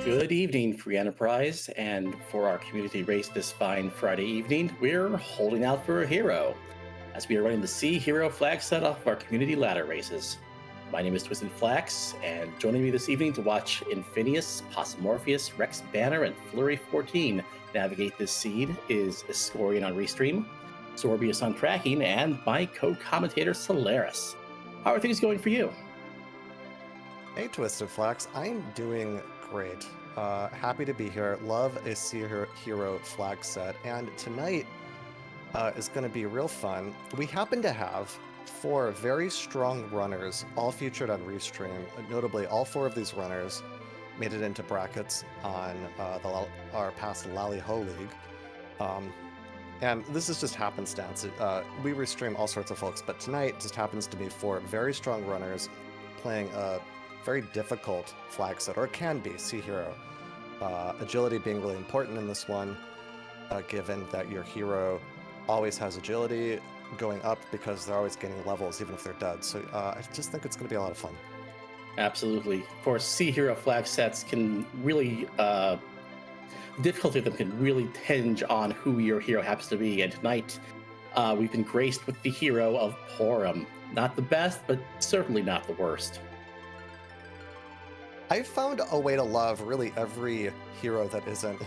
Good evening, Free Enterprise, and for our community race this fine Friday evening, we're holding out for a hero, as we are running the CHero flag set off of our community ladder races. My name is Twisted Flax, and joining me this evening to watch Infinius, Possumorpheus, Rex Banner, and Flurry 14 navigate this seed is Escorian on Restream, Sorbius on Tracking, and my co-commentator Solaris. How are things going for you? Hey, Twisted Flax. I'm doing great. Happy to be here. Love a CHero flag set. And tonight is going to be real fun. We happen to have four very strong runners, all featured on Restream. Notably, all four of these runners made it into brackets on our past Lally Ho League. And this is just happenstance. We restream all sorts of folks, but tonight just happens to be four very strong runners playing a very difficult flag set, or it can be, CHero. Agility being really important in this one, given that your hero always has agility going up because they're always gaining levels, even if they're dead. So I just think it's going to be a lot of fun. Absolutely. Of course, CHero flag sets can really, the difficulty of them can really hinge on who your hero happens to be. And tonight, we've been graced with the hero of Porum. Not the best, but certainly not the worst. I found a way to love really every hero that isn't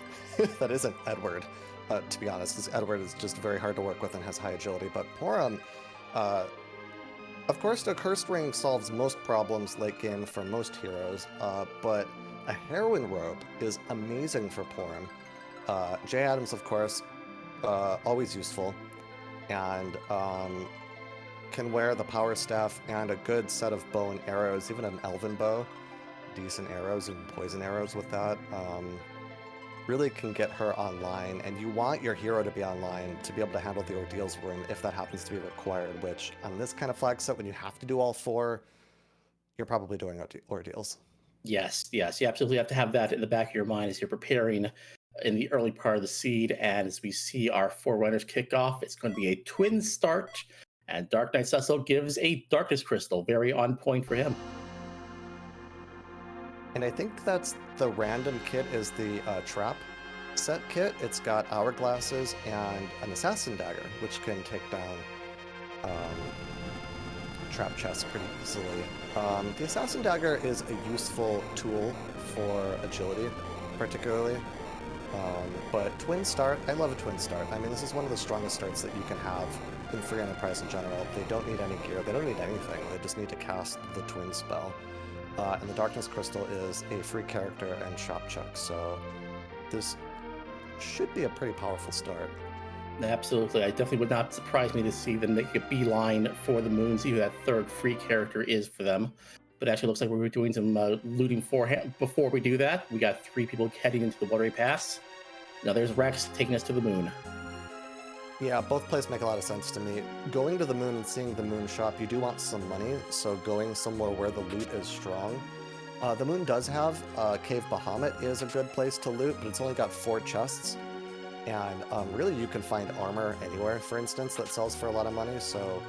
that isn't Edward, to be honest, because Edward is just very hard to work with and has high agility. But Porum, of course, the Cursed Ring solves most problems late game for most heroes, but a Heroine Robe is amazing for Porum. J. Adams, of course, always useful, and can wear the Power Staff and a good set of bow and arrows, even an Elven Bow. Decent arrows and poison arrows with that. Really can get her online, and you want your hero to be online to be able to handle the ordeals room if that happens to be required, which on this kind of flag set, when you have to do all four, you're probably doing ordeals. Yes, you absolutely have to have that in the back of your mind as you're preparing in the early part of the seed. And as we see our four runners kick off, it's going to be a twin start, and Dark Knight Cecil gives a Darkness Crystal, very on point for him. And I think that's the random kit is the trap set kit. It's got hourglasses and an assassin dagger, which can take down trap chests pretty easily. The assassin dagger is a useful tool for agility, particularly. But twin start, I love a twin start. I mean, this is one of the strongest starts that you can have in Free Enterprise in general. They don't need any gear, they don't need anything, they just need to cast the twin spell. And the Darkness Crystal is a free character and shop check, so this should be a pretty powerful start. Absolutely. I definitely would not surprise me to see them make a beeline for the moons, who that third free character is for them. But actually looks like we're doing some looting before we do that. We got three people heading into the Watery Pass. Now there's Rex taking us to the moon. Yeah, both plays make a lot of sense to me. Going to the moon and seeing the moon shop, you do want some money, so going somewhere where the loot is strong. The moon does have Cave Bahamut is a good place to loot, but it's only got 4 chests. And really you can find armor anywhere, for instance, that sells for a lot of money, so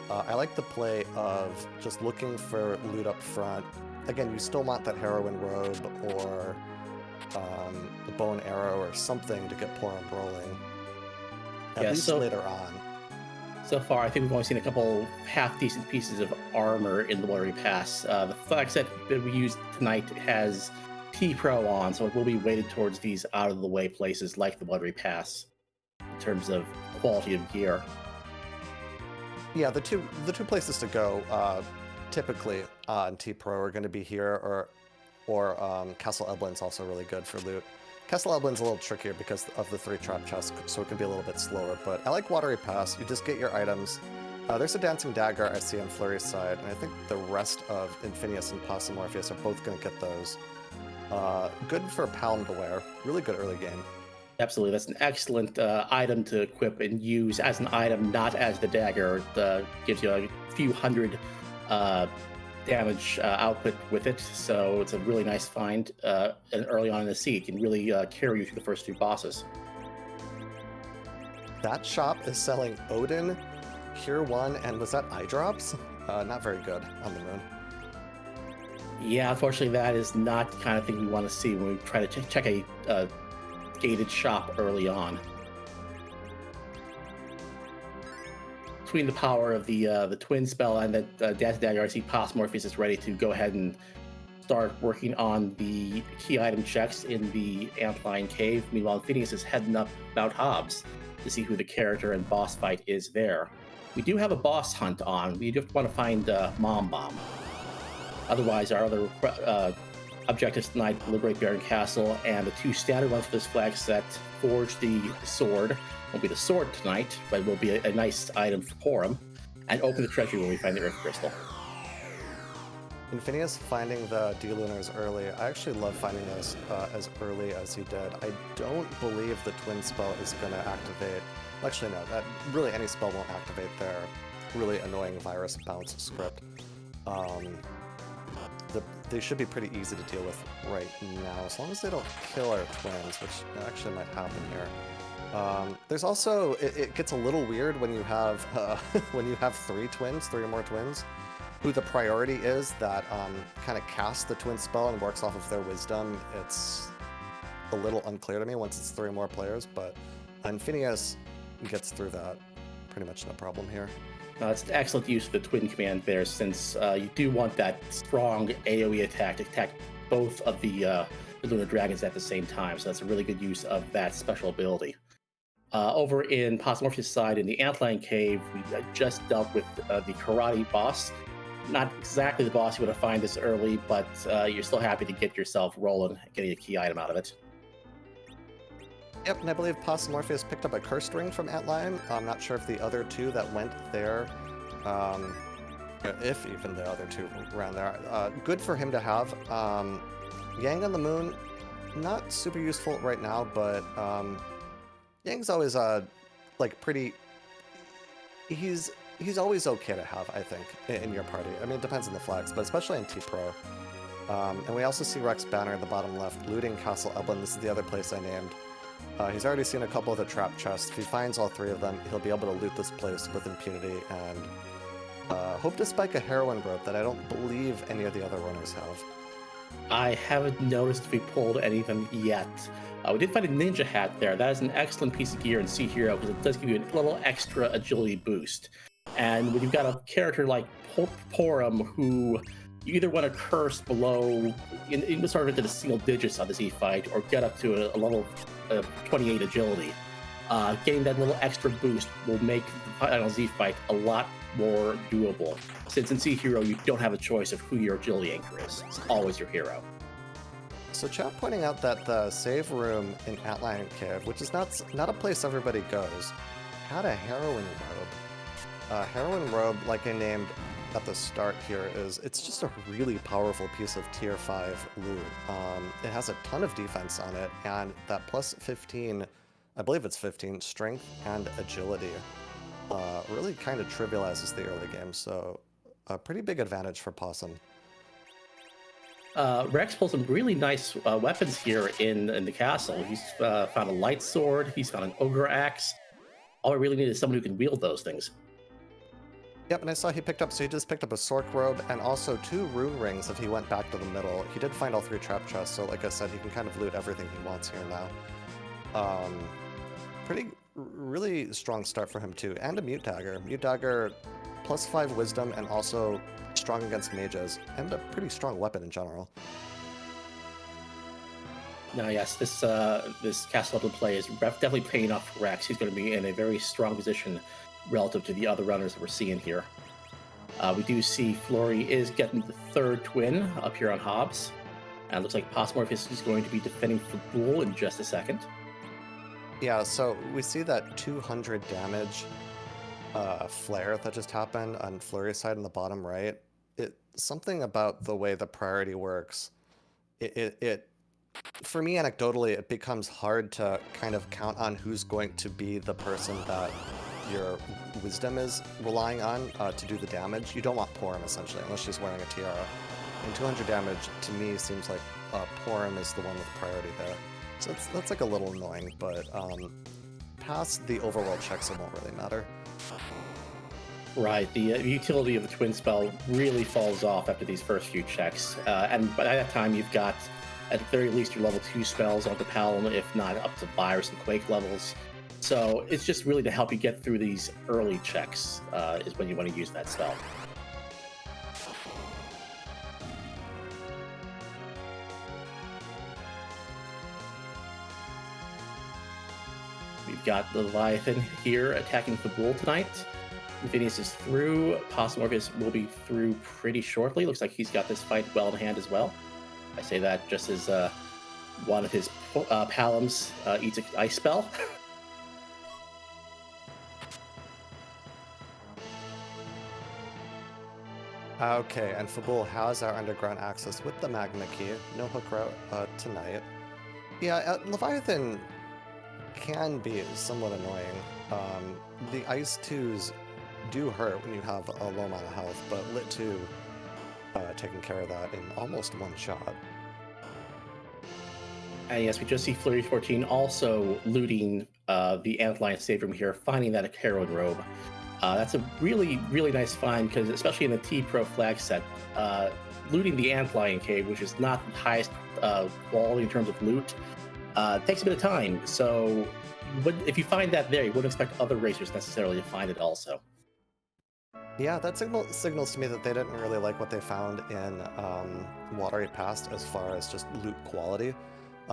I like the play of just looking for loot up front. Again, you still want that Heroine Robe or the bow and arrow or something to get Porum rolling. At least later on. So far, I think we've only seen a couple half-decent pieces of armor in the Watery Pass. The flag set that we used tonight has T-Pro on, so it will be weighted towards these out-of-the-way places like the Watery Pass in terms of quality of gear. Yeah, the two places to go typically on T-Pro are going to be here, or Castle Eblin's also really good for loot. Castle Eblin's a little trickier because of the 3 trap chests, so it can be a little bit slower, but I like Watery Pass. You just get your items. There's a Dancing Dagger I see on Flurry's side, and I think the rest of Infinius and Possumorpheus are both going to get those. Good for Palm to wear. Really good early game. Absolutely, that's an excellent item to equip and use as an item, not as the dagger. It gives you a few hundred damage output with it, so it's a really nice find, and early on in the seed can really carry you through the first 2 bosses. That shop is selling Odin, Cure 1, and was that eye drops? Not very good on the moon. Yeah, unfortunately, that is not the kind of thing we want to see when we try to check a gated shop early on. Between the power of the twin spell and that Dance Dagger, I see Pos Morpheus is ready to go ahead and start working on the key item checks in the Antline Cave. Meanwhile, Phineas is heading up Mount Hobbs to see who the character and boss fight is there. We do have a boss hunt on. We just want to find Mom Bomb. Otherwise, our other objectives tonight: liberate Baron Castle, and the two standard ones for this flag set: forge the sword. Won't be the sword tonight, but it will be a nice item for him. And open the treasury when we find the Earth Crystal. In Phineas finding the D-Lunars early, I actually love finding this as early as he did. I don't believe the twin spell is going to activate. Actually, no, really any spell won't activate their really annoying virus bounce script. They should be pretty easy to deal with right now, as long as they don't kill our twins, which actually might happen here. There's also, it gets a little weird when you have when you have three or more twins, who the priority is that kind of casts the twin spell and works off of their wisdom. It's a little unclear to me once it's three or more players, but Phineas gets through that pretty much no problem here. It's an excellent use of the twin command there, since you do want that strong AoE attack to attack both of the Lunar Dragons at the same time, so that's a really good use of that special ability. Over in Pos Morpheus' side, in the Antline Cave, we just dealt with the Karate boss. Not exactly the boss you would have find this early, but you're still happy to get yourself rolling, getting a key item out of it. Yep, and I believe Pos Morpheus picked up a cursed ring from Antline. I'm not sure if the other two that went there, if even the other two around there. Good for him to have. Yang on the Moon, not super useful right now, but Yang's always like pretty. He's always okay to have, I think, in your party. I mean, it depends on the flags, but especially in T-Pro. And we also see Rex Banner in the bottom left, looting Castle Eblin. This is the other place I named. He's already seen a couple of the trap chests. If he finds all three of them, he'll be able to loot this place with impunity and hope to spike a heroin rope that I don't believe any of the other runners have. I haven't noticed if we pulled any of them yet. We did find a ninja hat there. That is an excellent piece of gear in CHero because it does give you a little extra agility boost. And when you've got a character like Porum, who you either want to curse below, sort of into the single digits on the Z fight, or get up to a level 28 agility. Getting that little extra boost will make the final Z fight a lot more doable. Since in CHero you don't have a choice of who your agility anchor is. It's always your hero. So chat pointing out that the save room in Antline Cave, which is not a place everybody goes, had a heroin robe. Heroin robe, like I named at the start here, it's just a really powerful piece of tier 5 loot. It has a ton of defense on it, and that plus 15, I believe it's 15, strength and agility really kind of trivializes the early game, so a pretty big advantage for Possum. Rex pulls some really nice weapons here in the castle. He's found a light sword, he's found an ogre axe. All I really need is someone who can wield those things. Yep, and I saw he just picked up a Sork robe and also 2 rune rings if he went back to the middle. He did find all 3 trap chests, so like I said, he can kind of loot everything he wants here now. Really strong start for him too. And a Mute Dagger. Mute Dagger plus 5 wisdom and also strong against mages, and a pretty strong weapon in general. Now, yes, this castle level play is definitely paying off for Rex. He's going to be in a very strong position relative to the other runners that we're seeing here. We do see Flory is getting the 3rd twin up here on Hobbs. And it looks like Pos Morpheus is going to be defending for Bull in just a second. Yeah, so we see that 200 damage flare that just happened on Flory's side in the bottom right. Something about the way the priority works, for me, anecdotally, it becomes hard to kind of count on who's going to be the person that your wisdom is relying on to do the damage. You don't want Porum, essentially, unless she's wearing a tiara. And 200 damage, to me, seems like Porum is the one with priority there. So that's like a little annoying, but past the overworld checks, it won't really matter. Right, the utility of the twin spell really falls off after these first few checks, and by that time you've got, at the very least, your level 2 spells on the Paladin, if not up to Virus and Quake levels. So it's just really to help you get through these early checks is when you want to use that spell. We've got the Leviathan here attacking the Bull tonight. Phineas is through. Morpheus will be through pretty shortly. Looks like he's got this fight well in hand as well. I say that just as one of his Palums eats an ice spell. Okay, and Fabul has our underground access with the Magma Key. No hook route tonight. Yeah, Leviathan can be somewhat annoying. The Ice 2s do hurt when you have a low amount of health, but Lit 2 taking care of that in almost one shot. And yes, we just see Flurry 14 also looting the Antlion Save Room here, finding that Heroin Robe. That's a really, really nice find, because especially in the T-Pro flag set, looting the Antlion Cave, which is not the highest quality in terms of loot, takes a bit of time. So if you find that there, you wouldn't expect other racers necessarily to find it also. Yeah, that signals to me that they didn't really like what they found in Watery Past as far as just loot quality.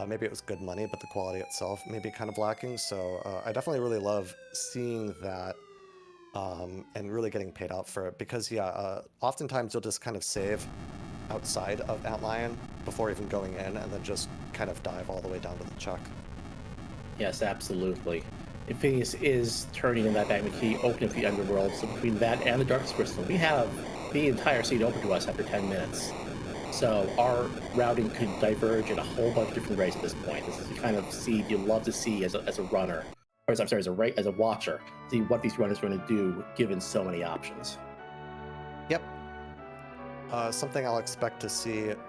Maybe it was good money, but the quality itself may be kind of lacking. So I definitely really love seeing that and really getting paid out for it. Because yeah, oftentimes you'll just kind of save outside of Antlion before even going in, and then just kind of dive all the way down to the chuck. Yes, absolutely. Phineas is turning in that Magma Key, opening up the Underworld. So between that and the Darkest Crystal, we have the entire seed open to us after 10 minutes. So our routing could diverge in a whole bunch of different ways at this point. This is the kind of seed you love to see as a runner, or I'm sorry, as a watcher. See what these runners are going to do, given so many options. Yep. Something I'll expect to see if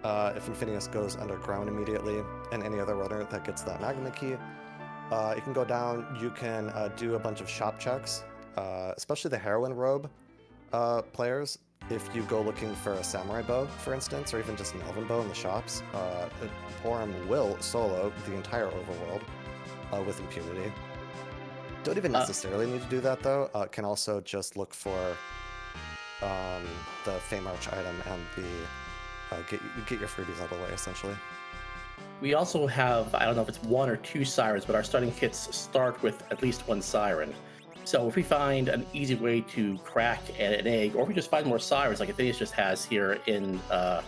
Infinius goes underground immediately, and any other runner that gets that Magma Key. You can go down, you can do a bunch of shop checks, especially the Heroin Robe players. If you go looking for a Samurai Bow, for instance, or even just an Elven Bow in the shops, Porum will solo the entire overworld with impunity. Don't even necessarily need to do that, though. Can also just look for the Fame Arch item and the get your freebies out of the way, essentially. We also have, I don't know if it's 1 or 2 sirens, but our starting kits start with at least 1 siren. So if we find an easy way to crack an egg, or if we just find more sirens, like Athenius just has here in the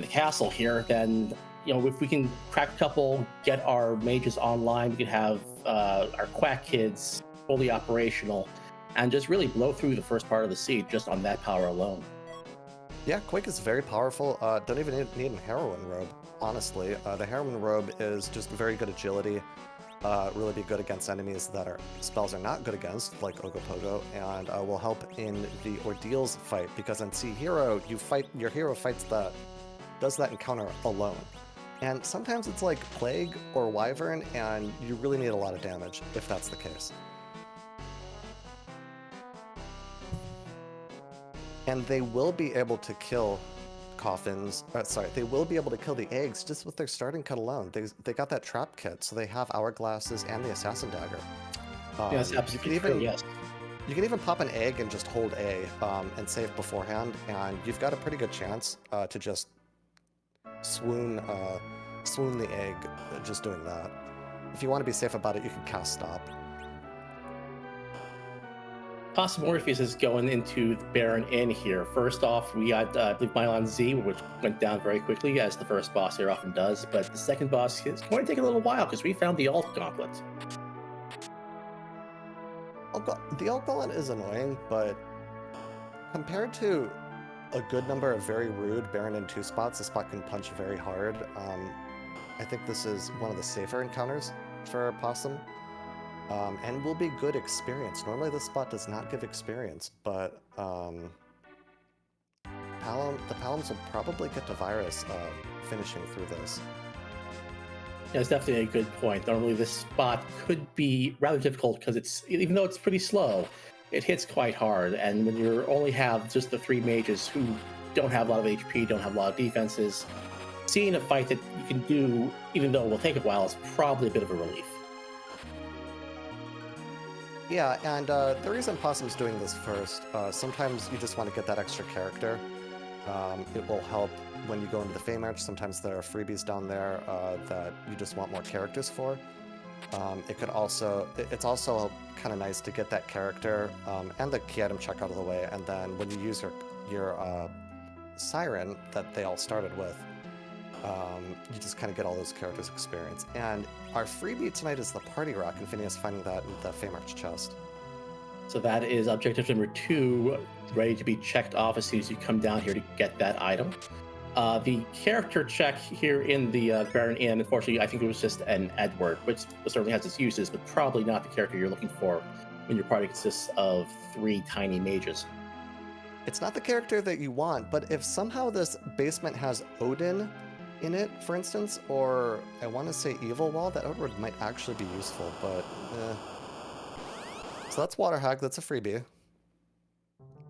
castle here, then if we can crack a couple, get our mages online, we can have our quack kids fully operational, and just really blow through the first part of the seed just on that power alone. Yeah, Quake is very powerful. Don't even need a Heroin Robe, honestly. The Heroin Robe is just very good agility. Really be good against enemies that spells are not good against, like Ogopogo, and will help in the Ordeals fight, because on CHero, your hero does that encounter alone. And sometimes it's like Plague or Wyvern, and you really need a lot of damage if that's the case. And they will be able to kill coffins. They will be able to kill the eggs just with their starting cut alone. They got that trap kit, so they have hourglasses and the assassin dagger. Yes, absolutely true, yes. You can even pop an egg and just hold A and save beforehand, and you've got a pretty good chance to just swoon the egg just doing that. If you want to be safe about it, you can cast stop. Morpheus is going into the Baron Inn here. First off, we got, I believe, Mylon Z, which went down very quickly, as the first boss here often does. But the second boss is going to take a little while, because we found the Alt Gauntlet. The Alt Gauntlet is annoying, but compared to a good number of very rude Baron Inn 2 spots, this spot can punch very hard. I think this is one of the safer encounters for Possum. And will be good experience. Normally this spot does not give experience, but the Palums will probably get to Virus finishing through this. Yeah, it's definitely a good point. Normally this spot could be rather difficult, because even though it's pretty slow, it hits quite hard. And when you only have just the three mages who don't have a lot of HP, don't have a lot of defenses, seeing a fight that you can do, even though it will take a while, is probably a bit of a relief. Yeah, and the reason Possum's doing this first, sometimes you just want to get that extra character. It will help when you go into the Fey March. Sometimes there are freebies down there that you just want more characters for. It's also kind of nice to get that character and the key item check out of the way, and then when you use your Siren that they all started with, you just kind of get all those characters' experience. And our freebie tonight is the Party Rock, and Phineas finding that in the Fey March chest. So that is objective number 2, ready to be checked off as soon as you come down here to get that item. The character check here in the Baron Inn, unfortunately, I think it was just an Edward, which certainly has its uses, but probably not the character you're looking for when your party consists of 3 tiny mages. It's not the character that you want, but if somehow this basement has Odin in it, for instance, or I want to say Evil Wall, that Edward might actually be useful, but So that's Water Hag, that's a freebie.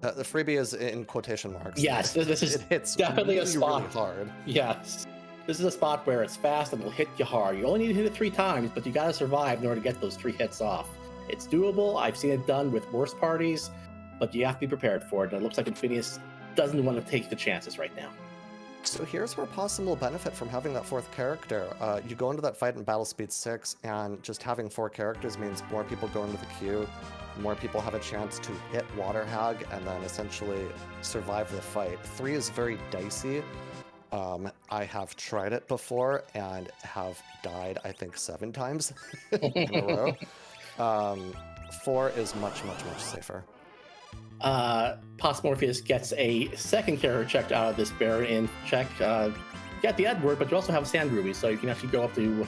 The freebie is in quotation marks. Yes, this is it hits definitely really, a spot. really hard. Yes. This is a spot where it's fast and will hit you hard. You only need to hit it 3 times, but you got to survive in order to get those 3 hits off. It's doable. I've seen it done with worse parties, but you have to be prepared for it. And it looks like Infinius doesn't want to take the chances right now. So here's where Possum will benefit from having that 4th character. You go into that fight in Battle Speed 6, and just having 4 characters means more people go into the queue, more people have a chance to hit Water Hag, and then essentially survive the fight. 3 is very dicey. I have tried it before and have died, I think, 7 times in a row. 4 is much, much, much safer. Morpheus gets a 2nd character checked out of this Baron Inn check. You got the Edward, but you also have Sand Ruby, so you can actually go up to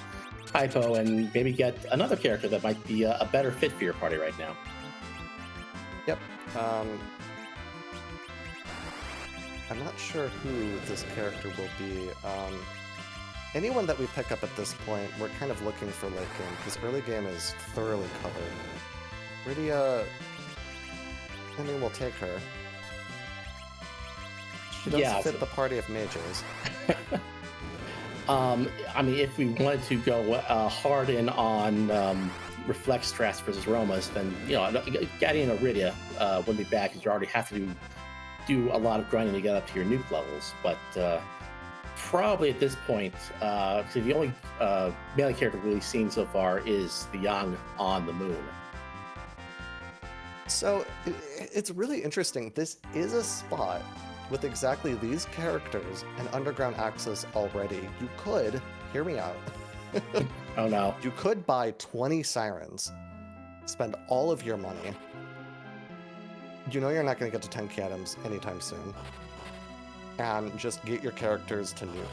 Hypo and maybe get another character that might be a better fit for your party right now. Yep. I'm not sure who this character will be. Anyone that we pick up at this point, we're kind of looking for late game, because early game is thoroughly covered. Rydia, I mean, we'll take her. She does fit the party of mages. I mean, if we wanted to go hard in on Reflect Strats versus Romas, then, getting an Iridia wouldn't be bad, because you already have to do a lot of grinding to get up to your nuke levels. But probably at this point, the only melee character we've really seen so far is the Yang on the moon. So it's really interesting. This is a spot with exactly these characters and underground access already. You could, hear me out. Oh no. You could buy 20 Sirens, spend all of your money. You know you're not going to get to 10 items anytime soon. And just get your characters to nuke.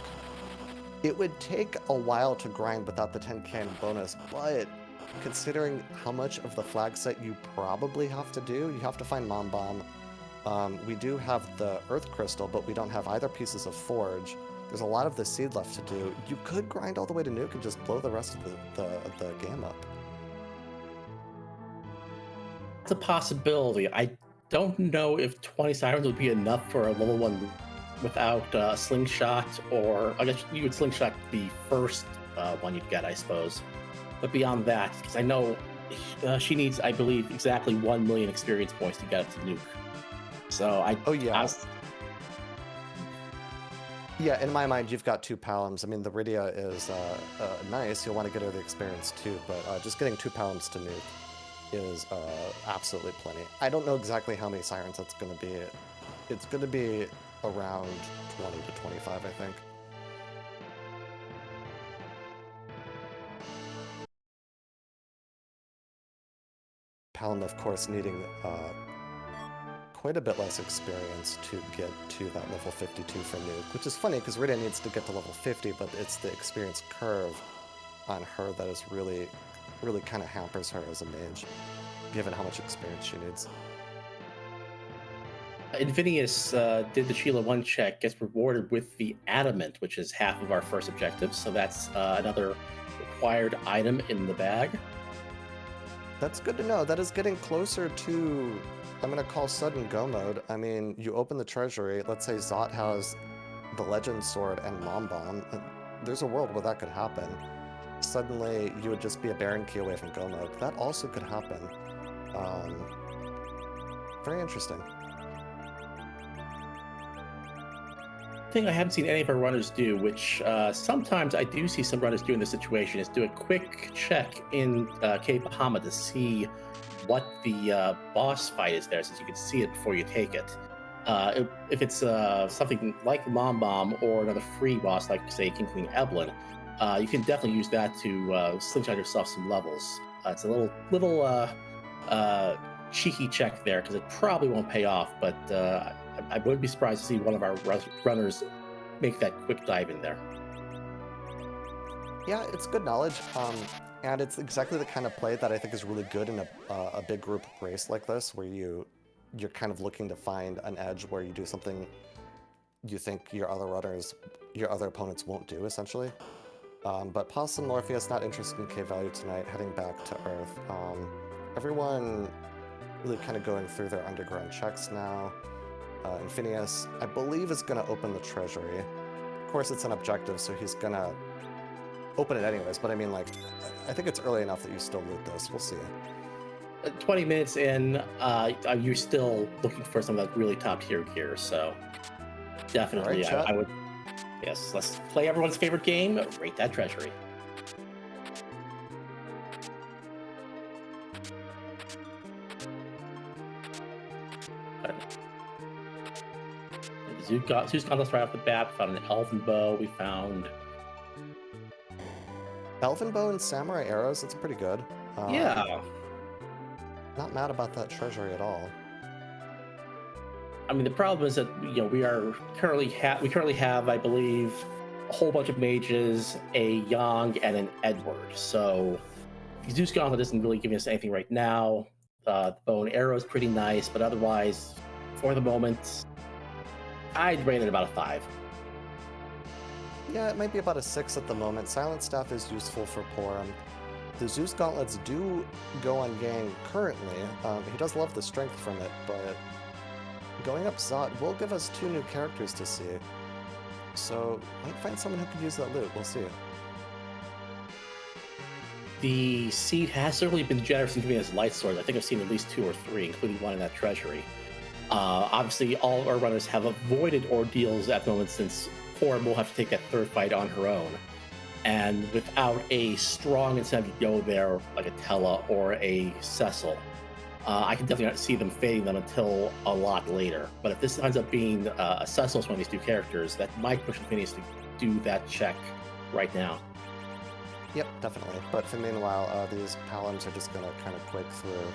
It would take a while to grind without the 10 cannon bonus, but considering how much of the flag set you probably have to do, you have to find Mom Bomb. We do have the Earth Crystal, but we don't have either pieces of Forge. There's a lot of the seed left to do. You could grind all the way to nuke and just blow the rest of the game up. It's a possibility. I don't know if 20 Sirens would be enough for a level 1 without Slingshot, or I guess you would Slingshot the first one you'd get, I suppose. But beyond that, because I know she needs, I believe, exactly 1 million experience points to get up to nuke. So yeah, in my mind, you've got 2 Palms. I mean, the Rydia is nice. You'll want to get her the experience too, but just getting 2 Palms to nuke is absolutely plenty. I don't know exactly how many Sirens that's going to be. It's going to be around 20 to 25, I think. Palm, of course, needing quite a bit less experience to get to that level 52 for nuke, which is funny because Rydia needs to get to level 50, but it's the experience curve on her that is really kind of hampers her as a mage, given how much experience she needs. Infinius did the Sheila 1 check, gets rewarded with the Adamant, which is half of our first objective, so that's another required item in the bag. That's good to know. That is getting closer to, I'm going to call sudden go mode. I mean, you open the treasury, let's say Zot has the Legend Sword and Mom Bomb. There's a world where that could happen. Suddenly, you would just be a Baron key away from go mode. That also could happen. Um, Very interesting. Thing I haven't seen any of our runners do, which sometimes I do see some runners do in this situation, is do a quick check in Cave Bahama to see what the boss fight is there, since you can see it before you take it. If it's something like Mom Bomb or another free boss, like say King Queen Evelyn, you can definitely use that to slingshot yourself some levels. It's a little cheeky check there because it probably won't pay off, but I wouldn't be surprised to see one of our runners make that quick dive in there. Yeah, it's good knowledge, and it's exactly the kind of play that I think is really good in a big group race like this, where you're kind of looking to find an edge where you do something you think your other opponents won't do, essentially. But Possum Morpheus not interested in K value tonight, heading back to Earth. Everyone really kind of going through their underground checks now. And Phineas, I believe, is going to open the treasury. Of course, it's an objective, so he's going to open it anyways, but I mean, like, I think it's early enough that you still loot this. We'll see. 20 minutes in, you're still looking for some of that really top tier gear, so definitely All right, I would. Yes, let's play everyone's favorite game, rate that treasury. Zeus got us right off the bat. We found an elven bow. We found Elven bow and samurai arrows. That's pretty good. yeah. Not mad about that treasury at all. I mean, the problem is that we currently have, I believe, a whole bunch of mages, a Yang, and an Edward. So Zeus Gauntlet isn't really giving us anything right now. The bow and arrow is pretty nice, but otherwise, for the moment, I'd rate it about a 5. Yeah, it might be about a 6 at the moment. Silent Staff is useful for Porum. The Zeus Gauntlets do go on Yang currently. He does love the strength from it, but going up Zot will give us 2 new characters to see. So, might find someone who could use that loot. We'll see. The seed has certainly been generous in giving us light swords. I think I've seen at least 2 or 3, including one in that treasury. Obviously, all of our runners have avoided ordeals at the moment, since Porum will have to take that third fight on her own. And without a strong incentive to go there, like a Tella or a Cecil, I can definitely not see them fading them until a lot later. But if this ends up being a Cecil as one of these 2 characters, that might push Phineas to do that check right now. Yep, definitely. But for meanwhile, these Palams are just going to kind of quake through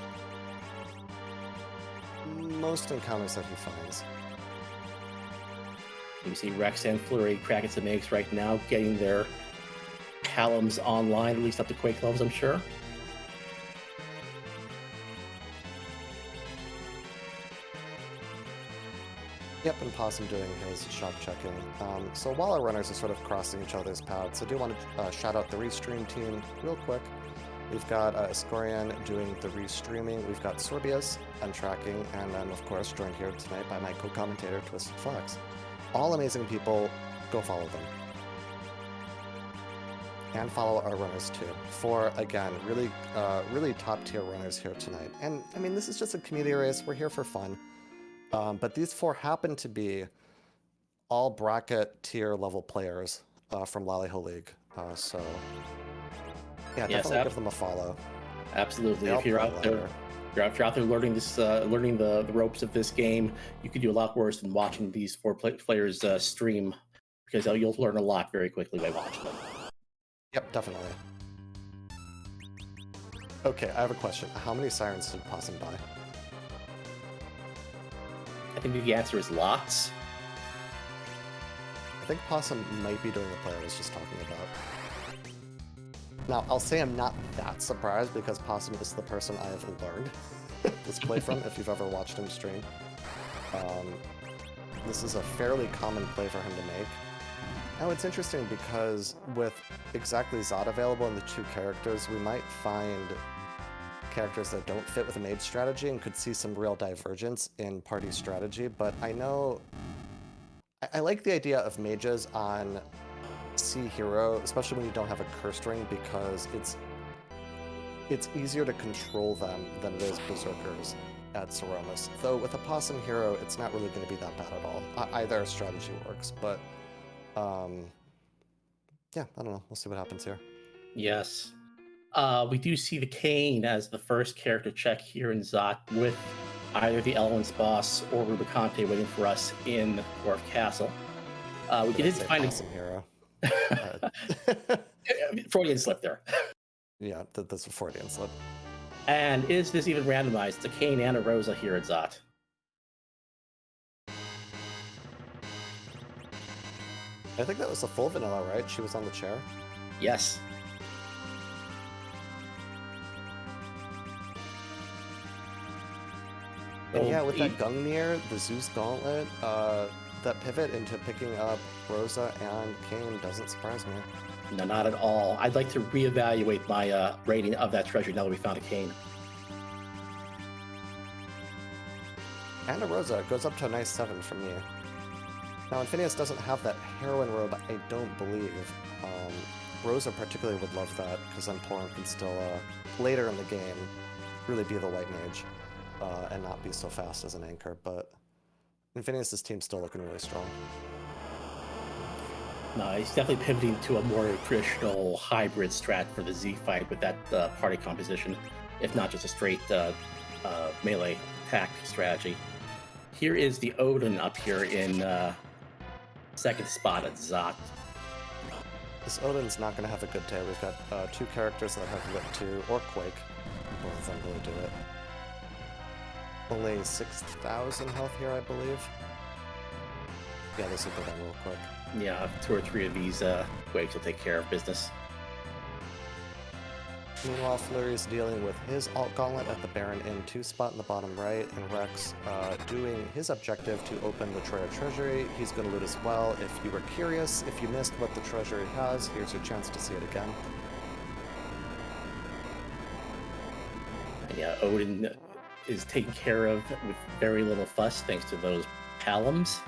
most encounters that he finds. You see Rex and Flurry cracking some eggs right now, getting their Palams online, at least up to Quake levels, I'm sure. Yep, and Possum doing his shop checking. So while our runners are sort of crossing each other's paths, I do want to shout out the restream team real quick. We've got Escorian doing the restreaming. We've got Sorbius and tracking, and then of course joined here tonight by my co-commentator Twisted Flex. All amazing people. Go follow them. And follow our runners too. For again, really top tier runners here tonight. And I mean, this is just a community race. We're here for fun. But these 4 happen to be all bracket tier level players from Laliho League. So yeah, definitely give them a follow. Absolutely. If you're out there, learning the ropes of this game, you could do a lot worse than watching these 4 players stream, because you'll learn a lot very quickly by watching them. Yep, definitely. Okay, I have a question. How many sirens did Possum buy? I think the answer is lots. I think Possum might be doing the play I was just talking about. Now, I'll say I'm not that surprised, because Possum is the person I have learned this play from, if you've ever watched him stream. This is a fairly common play for him to make. Now, it's interesting because with exactly Zod available and the 2 characters, we might find characters that don't fit with a mage strategy and could see some real divergence in party strategy, but I know I like the idea of mages on CHero, especially when you don't have a curse ring, because it's easier to control them than it is berserkers at Ceromus. Though with a possum hero, it's not really going to be that bad at all. Either strategy works, but yeah, I don't know. We'll see what happens here. Yes. We do see the Cane as the first character check here in Zot with either the Elements boss or Rubicante waiting for us in Dwarf Castle. We did find possum hero. Freudian slip there. Yeah, that's a Freudian slip. And is this even randomized? It's a Cane and a Rosa here at Zot. I think that was a full vanilla, right? She was on the chair? Yes. And yeah, with that Gungnir, the Zeus Gauntlet, that pivot into picking up Rosa and Cane doesn't surprise me. No, not at all. I'd like to reevaluate my rating of that treasure now that we found a Cane. And a Rosa goes up to a nice 7 from me. Now, Infinius doesn't have that heroine robe, I don't believe. Rosa particularly would love that, because then Porin can still, later in the game, really be the white mage, and not be so fast as an anchor, but Infinius' team's still looking really strong. No, he's definitely pivoting to a more traditional hybrid strat for the Z fight with that party composition, if not just a straight melee attack strategy. Here is the Odin up here in second spot at Zot. This Odin's not going to have a good day. We've got 2 characters that have Lit 2 or Quake. Both of them really do it. Only 6,000 health here, I believe. Yeah, this will go down real quick. Yeah, 2 or 3 of these Quakes will take care of business. Meanwhile, Flurry's dealing with his alt gauntlet at the Baron Inn 2 spot in the bottom right, and Rex doing his objective to open the CHero Treasury. He's going to loot as well. If you were curious, if you missed what the Treasury has, here's your chance to see it again. And yeah, Odin is taken care of with very little fuss thanks to those Palums.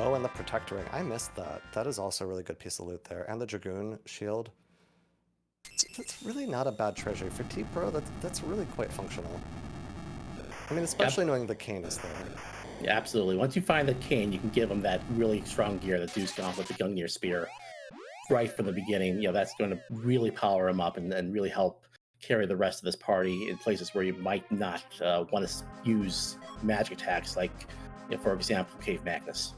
Oh, and the Protect Ring. I missed that. That is also a really good piece of loot there. And the Dragoon Shield. That's really not a bad treasury. For T-Pro, that's really quite functional. I mean, especially knowing the Cane is there. Yeah, absolutely. Once you find the Cane, you can give him that really strong gear that Zeus got with the Gungnir Spear right from the beginning. You know, that's going to really power him up and really help carry the rest of this party in places where you might not want to use magic attacks, like, you know, for example, Cave Magnus.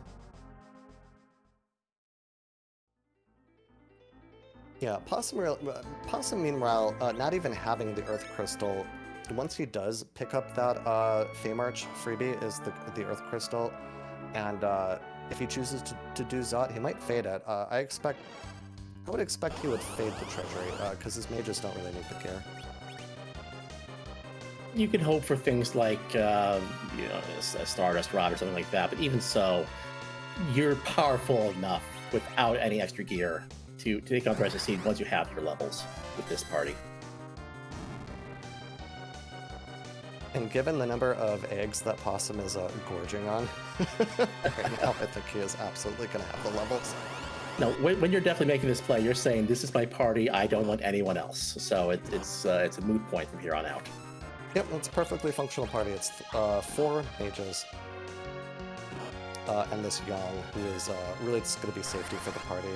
Yeah, Possum meanwhile, not even having the Earth Crystal, once he does pick up that Feymarch freebie is the Earth Crystal, and if he chooses to do Zot, he might fade it. I would expect he would fade the Treasury, because his mages don't really need the gear. You can hope for things like, you know, a Stardust Rod or something like that, but even so, you're powerful enough without any extra gear to take on the rest of the scene once you have your levels with this party. And given the number of eggs that Possum is gorging on right now, I think he is absolutely going to have the levels. No, when you're definitely making this play, you're saying, this is my party, I don't want anyone else. So it's a moot point from here on out. Yep, it's a perfectly functional party. It's 4 mages. And this Young, who is really just going to be safety for the party.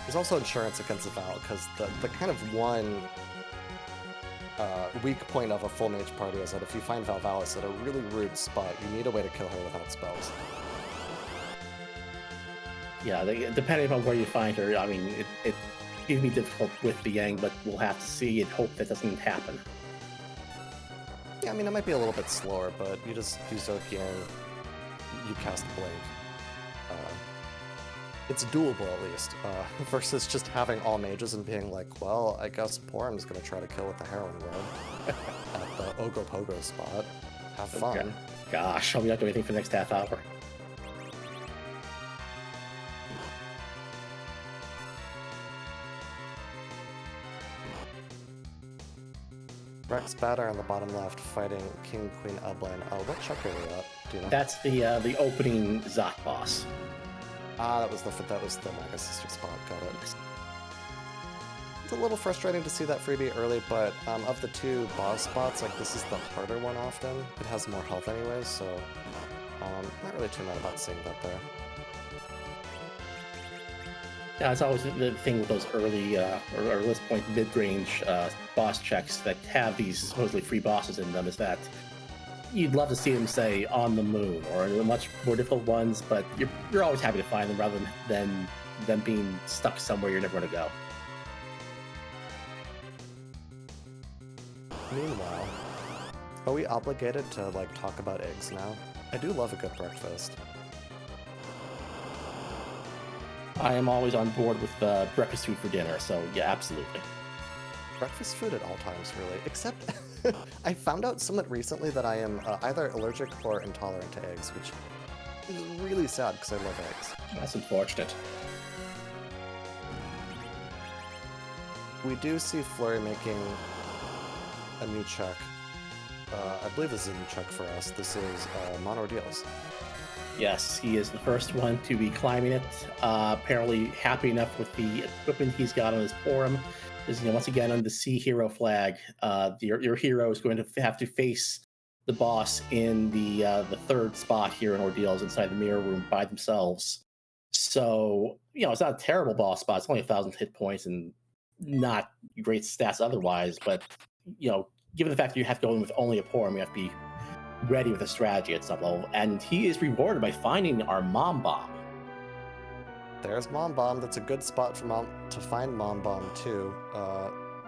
There's also insurance against the Val, because the kind of one weak point of a full mage party is that if you find Valvalis at a really rude spot, you need a way to kill her without spells. Yeah, depending upon where you find her, I mean, it can be difficult with the Yang, but we'll have to see and hope that doesn't happen. Yeah, I mean, it might be a little bit slower, but you just do Zokian, you cast Blink. It's doable, at least, versus just having all mages and being like, well, I guess Porim's going to try to kill with the Heroine Robe at the Ogopogo spot. Have fun. Okay. Gosh, I'll be not doing anything for the next half hour. Rex Batter on the bottom left fighting King Queen Eblin. What check are we at? Do you know? That's the opening Zot boss. That was the Mega Sister spot. Got it. It's a little frustrating to see that freebie early, but of the two boss spots, like this is the harder one often. It has more health anyways, so not really too mad about seeing that there. Yeah, it's always the thing with those early, or let's point mid-range boss checks that have these supposedly free bosses in them is that you'd love to see them, say, on the moon, or the much more difficult ones, but you're always happy to find them rather than them being stuck somewhere you're never going to go. Meanwhile, are we obligated to, like, talk about eggs now? I do love a good breakfast. I am always on board with breakfast food for dinner, so yeah, absolutely. Breakfast food at all times, really. Except, I found out somewhat recently that I am either allergic or intolerant to eggs, which is really sad because I love eggs. That's unfortunate. We do see Flurry making a new check. I believe this is a new check for us. This is Mon Ordeals. Yes, he is the first one to be climbing it. Apparently happy enough with the equipment he's got on his forum. Is, once again on the CHero flag, your hero is going to have to face the boss in the third spot here in Ordeals inside the mirror room by themselves. So it's not a terrible boss spot. It's only 1,000 hit points and not great stats otherwise. But given the fact that you have to go in with only a forum, you have to be ready with a strategy at some level, and he is rewarded by finding our Mom Bomb. There's Mom Bomb. That's a good spot for to find Mom Bomb too.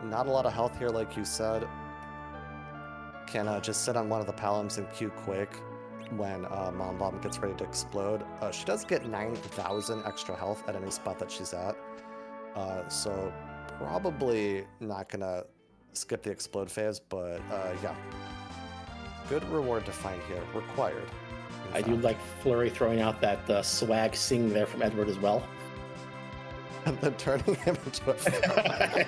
Not a lot of health here, like you said. Can just sit on one of the Palms and Q Quake when Mom Bomb gets ready to explode. She does get 9,000 extra health at any spot that she's at, so probably not gonna skip the explode phase, but yeah. Good reward to find here. Required. I do like Flurry throwing out that swag sing there from Edward as well. And then turning him into a frog.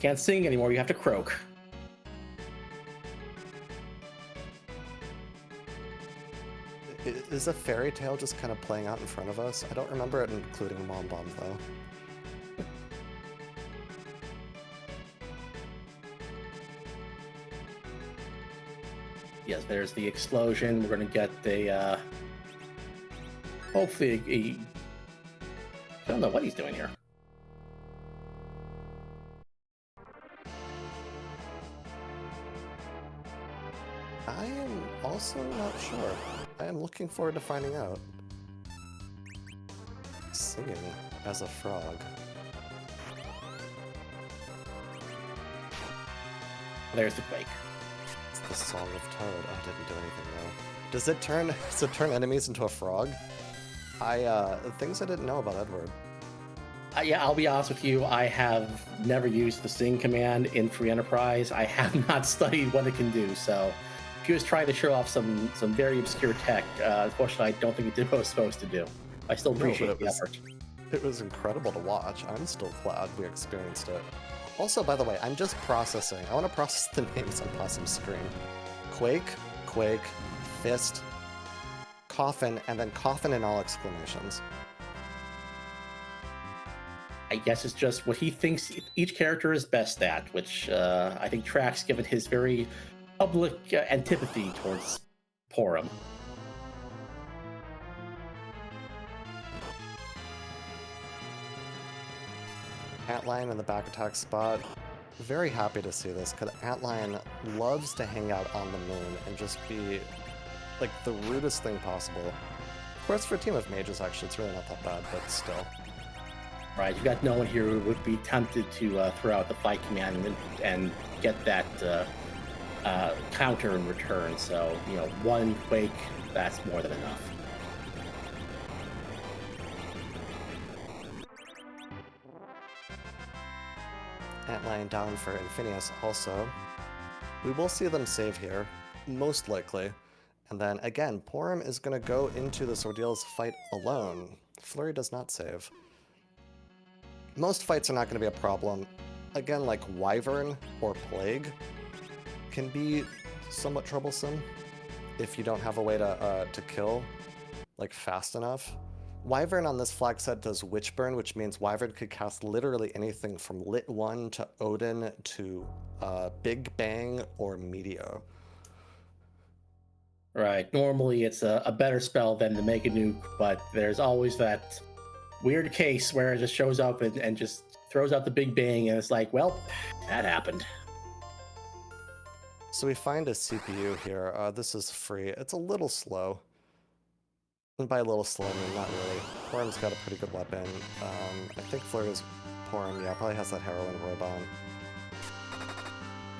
Can't sing anymore, you have to croak. Is a fairy tale just kind of playing out in front of us? I don't remember it including Mom Bomb, though. Yes, there's the explosion. We're going to get a, hopefully I don't know what he's doing here. I am also not sure. I am looking forward to finding out. Singing as a frog. There's the quake. The Song of Toad. I didn't do anything though. Does it turn enemies into a frog? Things I didn't know about Edward. Yeah, I'll be honest with you. I have never used the sing command in Free Enterprise. I have not studied what it can do. So, if he was trying to show off some very obscure tech, unfortunately, I don't think it did what it was supposed to do. I still appreciate the effort. It was incredible to watch. I'm still glad we experienced it. Also, by the way, I'm just processing. I want to process the names on Possum's screen. Quake, Quake, Fist, Coffin, and then Coffin and all exclamations. I guess it's just what he thinks each character is best at, which I think tracks given his very public antipathy towards Porum. Antlion in the back attack spot. Very happy to see this, because Antlion loves to hang out on the moon and just be, like, the rudest thing possible. Of course, for a team of mages, actually, it's really not that bad, but still. Right, you've got no one here who would be tempted to throw out the fight command and get that counter in return, so, one Quake, that's more than enough. Antlion down for Infinius also. We will see them save here, most likely. And then, again, Porum is going to go into this Ordeals fight alone. Flurry does not save. Most fights are not going to be a problem. Again, like Wyvern or Plague can be somewhat troublesome if you don't have a way to kill like fast enough. Wyvern on this flag set does Witchburn, which means Wyvern could cast literally anything from Lit 1 to Odin to Big Bang or Meteor. Right. Normally it's a better spell than the Mega Nuke, but there's always that weird case where it just shows up and just throws out the Big Bang, and it's like, well, that happened. So we find a CPU here. This is free. It's a little slow. And by a little slow, I mean not really. Porum's got a pretty good weapon. I think Flurry's Porum, yeah, probably has that heroin robot.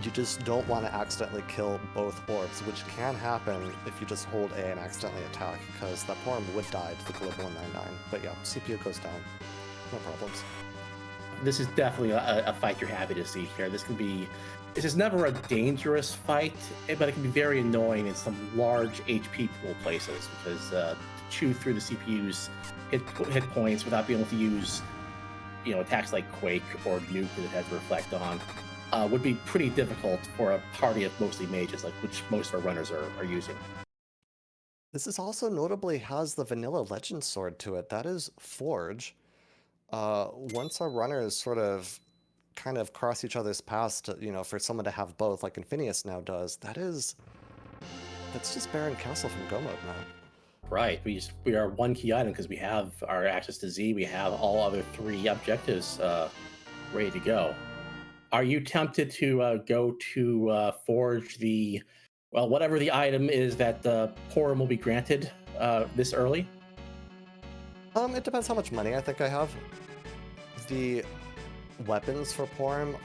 You just don't want to accidentally kill both orbs, which can happen if you just hold A and accidentally attack, because that Porum would die to the Glib 199. But yeah, CPU goes down. No problems. This is definitely a fight you're happy to see here. This is never a dangerous fight, but it can be very annoying in some large HP pool places, because to chew through the CPU's hit points without being able to use, attacks like Quake or Nuke that it has to reflect on would be pretty difficult for a party of mostly mages, like which most of our runners are using. This is also notably has the vanilla legend sword to it. That is Forge. Once our runners sort of kind of cross each other's paths to, for someone to have both, like Infinius now does, that's just Baron Castle from Go Mode now. Right. We are one key item because we have our access to Z. We have all other 3 objectives ready to go. Are you tempted to go to forge whatever the item is that Porum will be granted this early? It depends how much money I think I have. The weapons for Porum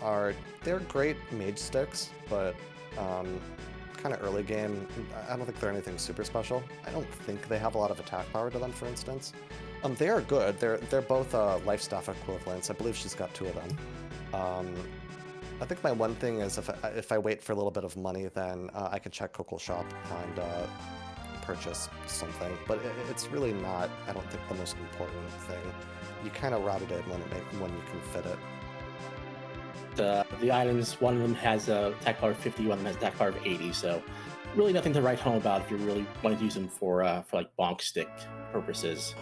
they're great mage sticks, but kind of early game, I don't think they're anything super special. I don't think they have a lot of attack power to them, for instance. They are good. They're both life staff equivalents. I believe she's got 2 of them. I think my one thing is if I wait for a little bit of money, then I can check Coco Shop and purchase something. But it's really not, I don't think, the most important thing. You kind of route it in when you can fit it. The items, one of them has a attack power of 50, one of them has attack power of 80, so really nothing to write home about if you really want to use them for like bonk stick purposes.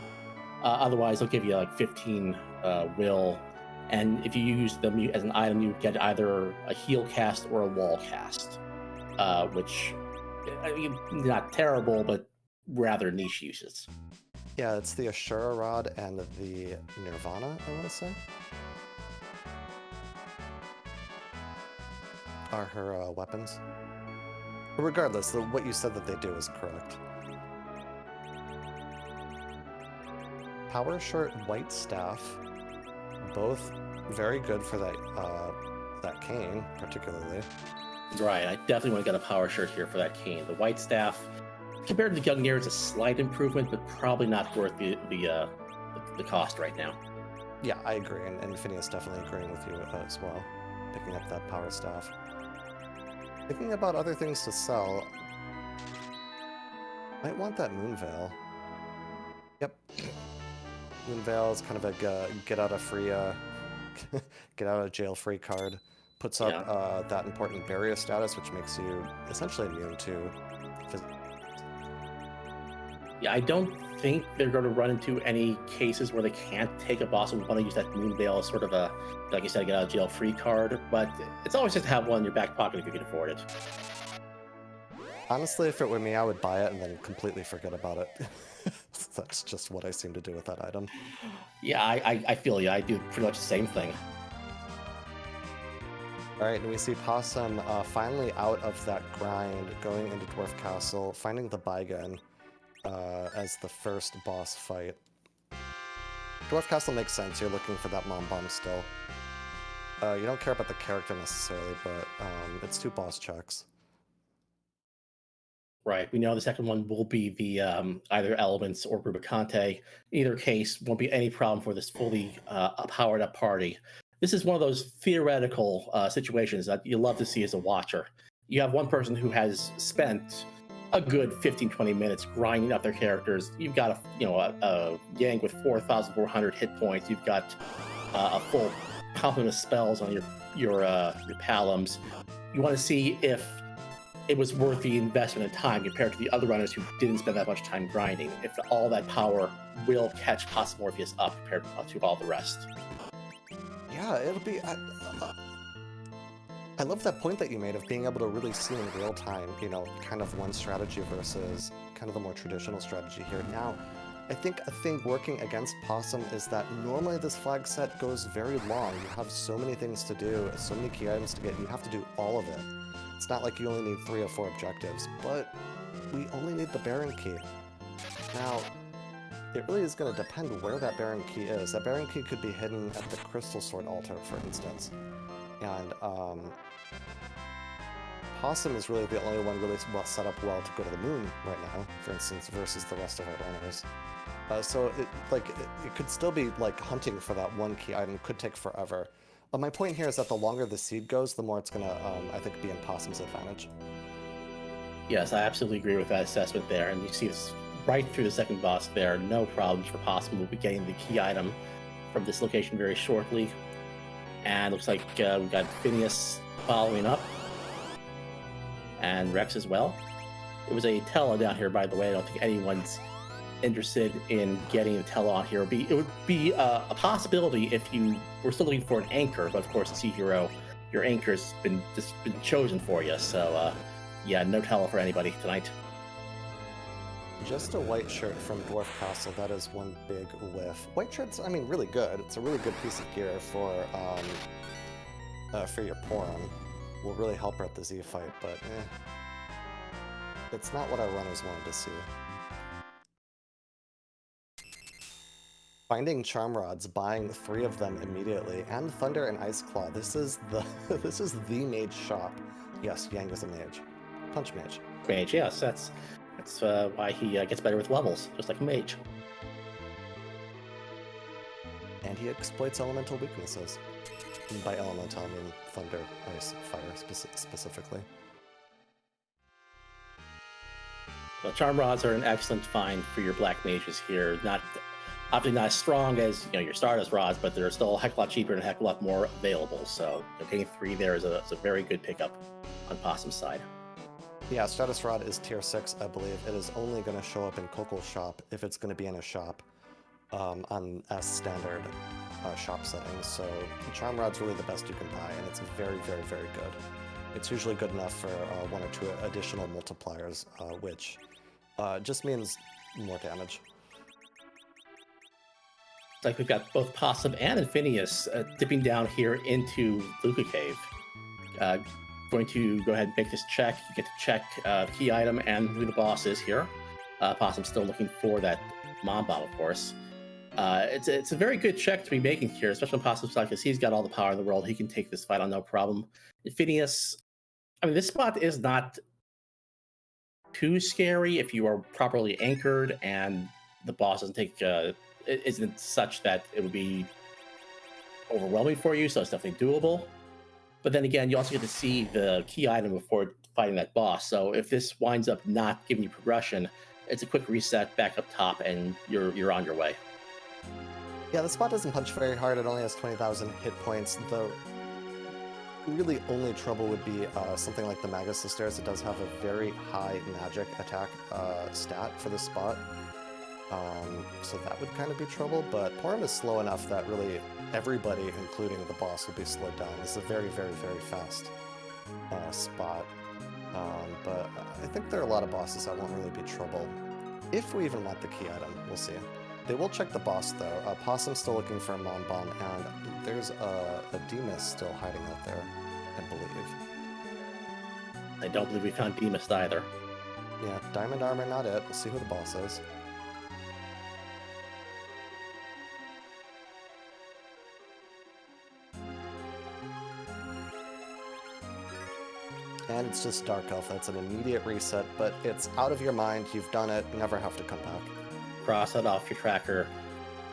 Otherwise, they'll give you like 15 will, and if you use them as an item, you get either a heal cast or a wall cast, which not terrible, but rather niche uses. Yeah, it's the Ashura Rod and the Nirvana, I want to say, are her weapons. Regardless, what you said that they do is correct. Power Shirt, White Staff, both very good for that cane, particularly. Right, I definitely want to get a Power Shirt here for that cane. The White Staff, compared to the Gungnir, is a slight improvement, but probably not worth the cost right now. Yeah, I agree, and Phineas definitely agreeing with you as well, picking up that Power Staff. Thinking about other things to sell, might want that Moonveil. Yep. Moonveil is kind of a get out of jail free card. Puts up that important barrier status, which makes you essentially immune to. Yeah, I don't think they're going to run into any cases where they can't take a boss and want to use that Moonveil as sort of a, like you said, get out of jail free card, but it's always just to have one in your back pocket if you can afford it. Honestly, if it were me, I would buy it and then completely forget about it. That's just what I seem to do with that item. Yeah, I feel you. I do pretty much the same thing. Alright, and we see Possum finally out of that grind, going into Dwarf Castle, finding the Baigan as the first boss fight. Dwarf Castle makes sense, you're looking for that Mom Bomb still. You don't care about the character necessarily, but it's 2 boss checks. Right, we know the second one will be the either Elements or Rubicante. In either case, won't be any problem for this fully powered up party. This is one of those theoretical situations that you love to see as a watcher. You have one person who has spent a good 15-20 minutes grinding up their characters. You've got a Yang with 4,400 hit points. You've got a full complement of spells on your Palums. You want to see if it was worth the investment of time compared to the other runners who didn't spend that much time grinding. If all that power will catch Cosmorpheus up compared to all the rest. Yeah, it'll be... I love that point that you made of being able to really see in real time, you know, kind of one strategy versus kind of the more traditional strategy here. Now, I think a thing working against Possum is that normally this flag set goes very long. You have so many things to do, so many key items to get, and you have to do all of it. It's not like you only need 3 or 4 objectives, but we only need the Baron Key. Now, it really is going to depend where that Baron Key is. That Baron Key could be hidden at the Crystal Sword altar, for instance. And, Possum is really the only one really well set up well to go to the moon right now, for instance, versus the rest of our runners. So it could still be like hunting for that one key item could take forever. My point here is that the longer the seed goes, the more it's gonna, I think, be in Possum's advantage. Yes, I absolutely agree with that assessment there. And you see this right through the second boss there. No problems for Possum. We'll be getting the key item from this location very shortly. And looks like we've got Phineas following up. And Rex as well. It was a Tella down here, by the way. I don't think anyone's interested in getting a Tella on here. It would be a possibility if you were still looking for an anchor, but of course, the CHero, your anchor's been chosen for you. So, yeah, no Tella for anybody tonight. Just a white shirt from Dwarf Castle. That is one big whiff. White shirt's, I mean, really good. It's a really good piece of gear for your Porum. Will really help her at the Z fight, but it's not what our runners wanted to see. Finding Charm Rods, buying 3 of them immediately, and Thunder and Ice Claw. This is the this is the mage shop. Yes, Yang is a mage. Punch mage. Mage, yes, that's why he gets better with levels, just like a mage. And he exploits elemental weaknesses. And by elemental, I mean thunder, ice, fire specifically. Well, Charm Rods are an excellent find for your black mages here. Obviously not as strong as your Stardust Rods, but they're still a heck of a lot cheaper and a heck of a lot more available. So getting 3 there is a very good pickup on Possum's side. Yeah, Stardust Rod is tier 6, I believe. It is only going to show up in Coco's shop if it's going to be in a shop on as standard shop settings. So Charm Rod's really the best you can buy, and it's very, very, very good. It's usually good enough for 1 or 2 additional multipliers, which just means more damage. It's like we've got both Possum and Phineas dipping down here into Luca Cave. Going to go ahead and make this check. You get to check key item and who the boss is here. Possum's still looking for that Mom Bomb, of course. It's a very good check to be making here, especially on Possum's side, because he's got all the power in the world. He can take this fight on no problem. Phineas, I mean, this spot is not too scary if you are properly anchored and the boss doesn't take isn't such that it would be overwhelming for you, so it's definitely doable. But then again, you also get to see the key item before fighting that boss. So if this winds up not giving you progression, it's a quick reset back up top, and you're on your way. Yeah, the spot doesn't punch very hard. It only has 20,000 hit points. The really only trouble would be something like the Magus Sisters. It does have a very high magic attack stat for this spot. So that would kind of be trouble, but Porum is slow enough that really everybody, including the boss, will be slowed down. This is a very, very, very fast spot. But I think there are a lot of bosses that won't really be trouble. If we even want the key item, we'll see. They will check the boss, though. Possum's still looking for a Mom Bomb, and there's a Demas still hiding out there, I believe. I don't believe we found Demas either. Yeah, Diamond Armor, not it. We'll see who the boss is. And it's just Dark Elf. That's an immediate reset, but it's out of your mind. You've done it. Never have to come back. Cross that off your tracker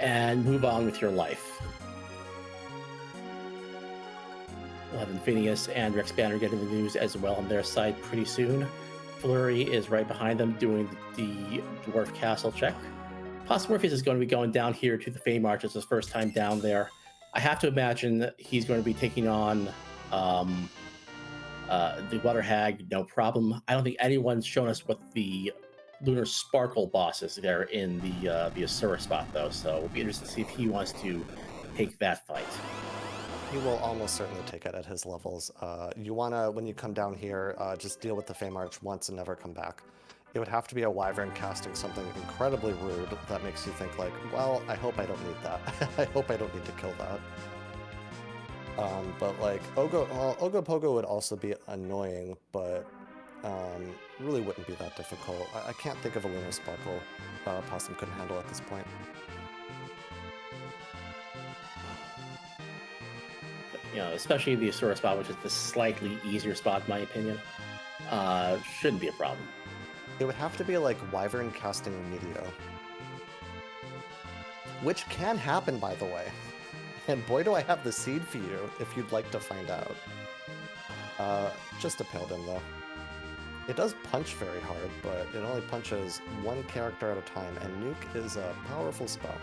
and move on with your life. We'll have Phineas and Rex Banner getting the news as well on their side pretty soon. Flurry is right behind them doing the Dwarf Castle check. Cosmorpheus is going to be going down here to the Fame Arch. It's his first time down there. I have to imagine that he's going to be taking on um, the Water Hag, no problem. I don't think anyone's shown us what the Lunar Sparkle boss is there in the Asura spot, though. So we'll be interested to see if he wants to take that fight. He will almost certainly take it at his levels. You wanna, when you come down here, just deal with the Fey March once and never come back. It would have to be a Wyvern casting something incredibly rude that makes you think like, well, I hope I don't need that. I hope I don't need to kill that. But like, Ogopogo would also be annoying, but really wouldn't be that difficult. I can't think of a Lunar Sparkle Possum couldn't handle at this point. You know, especially the Asura spot, which is the slightly easier spot, in my opinion, shouldn't be a problem. It would have to be like Wyvern casting Meteor. Which can happen, by the way. And boy, do I have the seed for you, if you'd like to find out. Just a Paladin, though. It does punch very hard, but it only punches one character at a time, and Nuke is a powerful spell.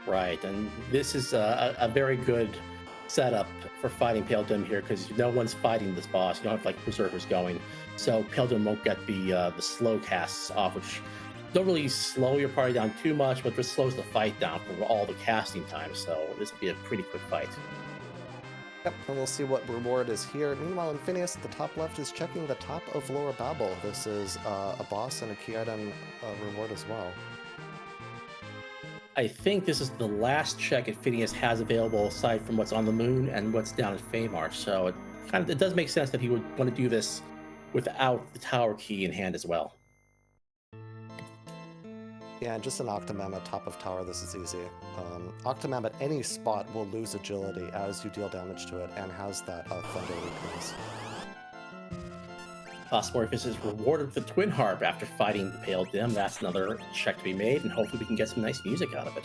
Right, and this is a very good setup for fighting Pale Dim here, because no one's fighting this boss. You don't have like Berserkers going, so Pale Dim won't get the slow casts off, which don't really slow your party down too much, but just slows the fight down for all the casting time. So this will be a pretty quick fight. Yep, and we'll see what reward is here. Meanwhile, Infinius at the top left is checking the top of Lower Babel. This is a boss and a key item reward as well. I think this is the last check Phineas has available aside from what's on the moon and what's down at Feymarch. So it does make sense that he would want to do this without the tower key in hand as well. Yeah, just an Octomam at top of tower, this is easy. Octomam at any spot will lose agility as you deal damage to it and has that thunder weakness. Phosphorus is rewarded with the Twin Harp after fighting the Pale Dim. That's another check to be made, and hopefully we can get some nice music out of it.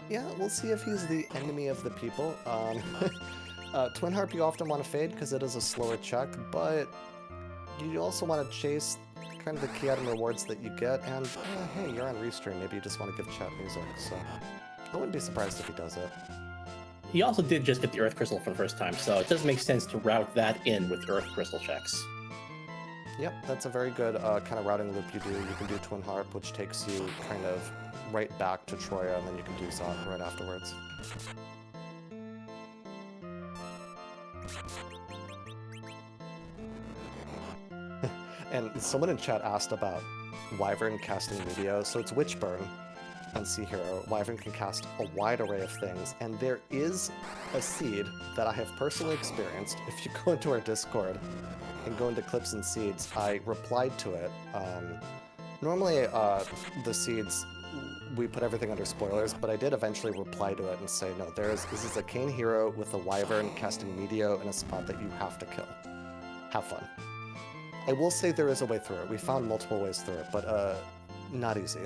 Yeah, we'll see if he's the enemy of the people. Twin Harp you often want to fade because it is a slower check, but you also want to chase kind of the key item rewards that you get, and hey, you're on restream, maybe you just want to give chat music, so I wouldn't be surprised if he does it. He also did just get the Earth Crystal for the first time, so it does make sense to route that in with Earth Crystal checks. Yep, that's a very good kind of routing loop you do. You can do Twin Harp, which takes you kind of right back to Troya, and then you can do Zot right afterwards. And someone in chat asked about Wyvern casting Meteor, so it's Witchburn on CHero. Wyvern can cast a wide array of things, and there is a seed that I have personally experienced. If you go into our Discord and go into Clips and Seeds, I replied to it. Normally, the seeds, we put everything under spoilers, but I did eventually reply to it and say, no, this is a Kane hero with a Wyvern casting Meteor in a spot that you have to kill. Have fun. I will say there is a way through it. We found multiple ways through it, but not easy.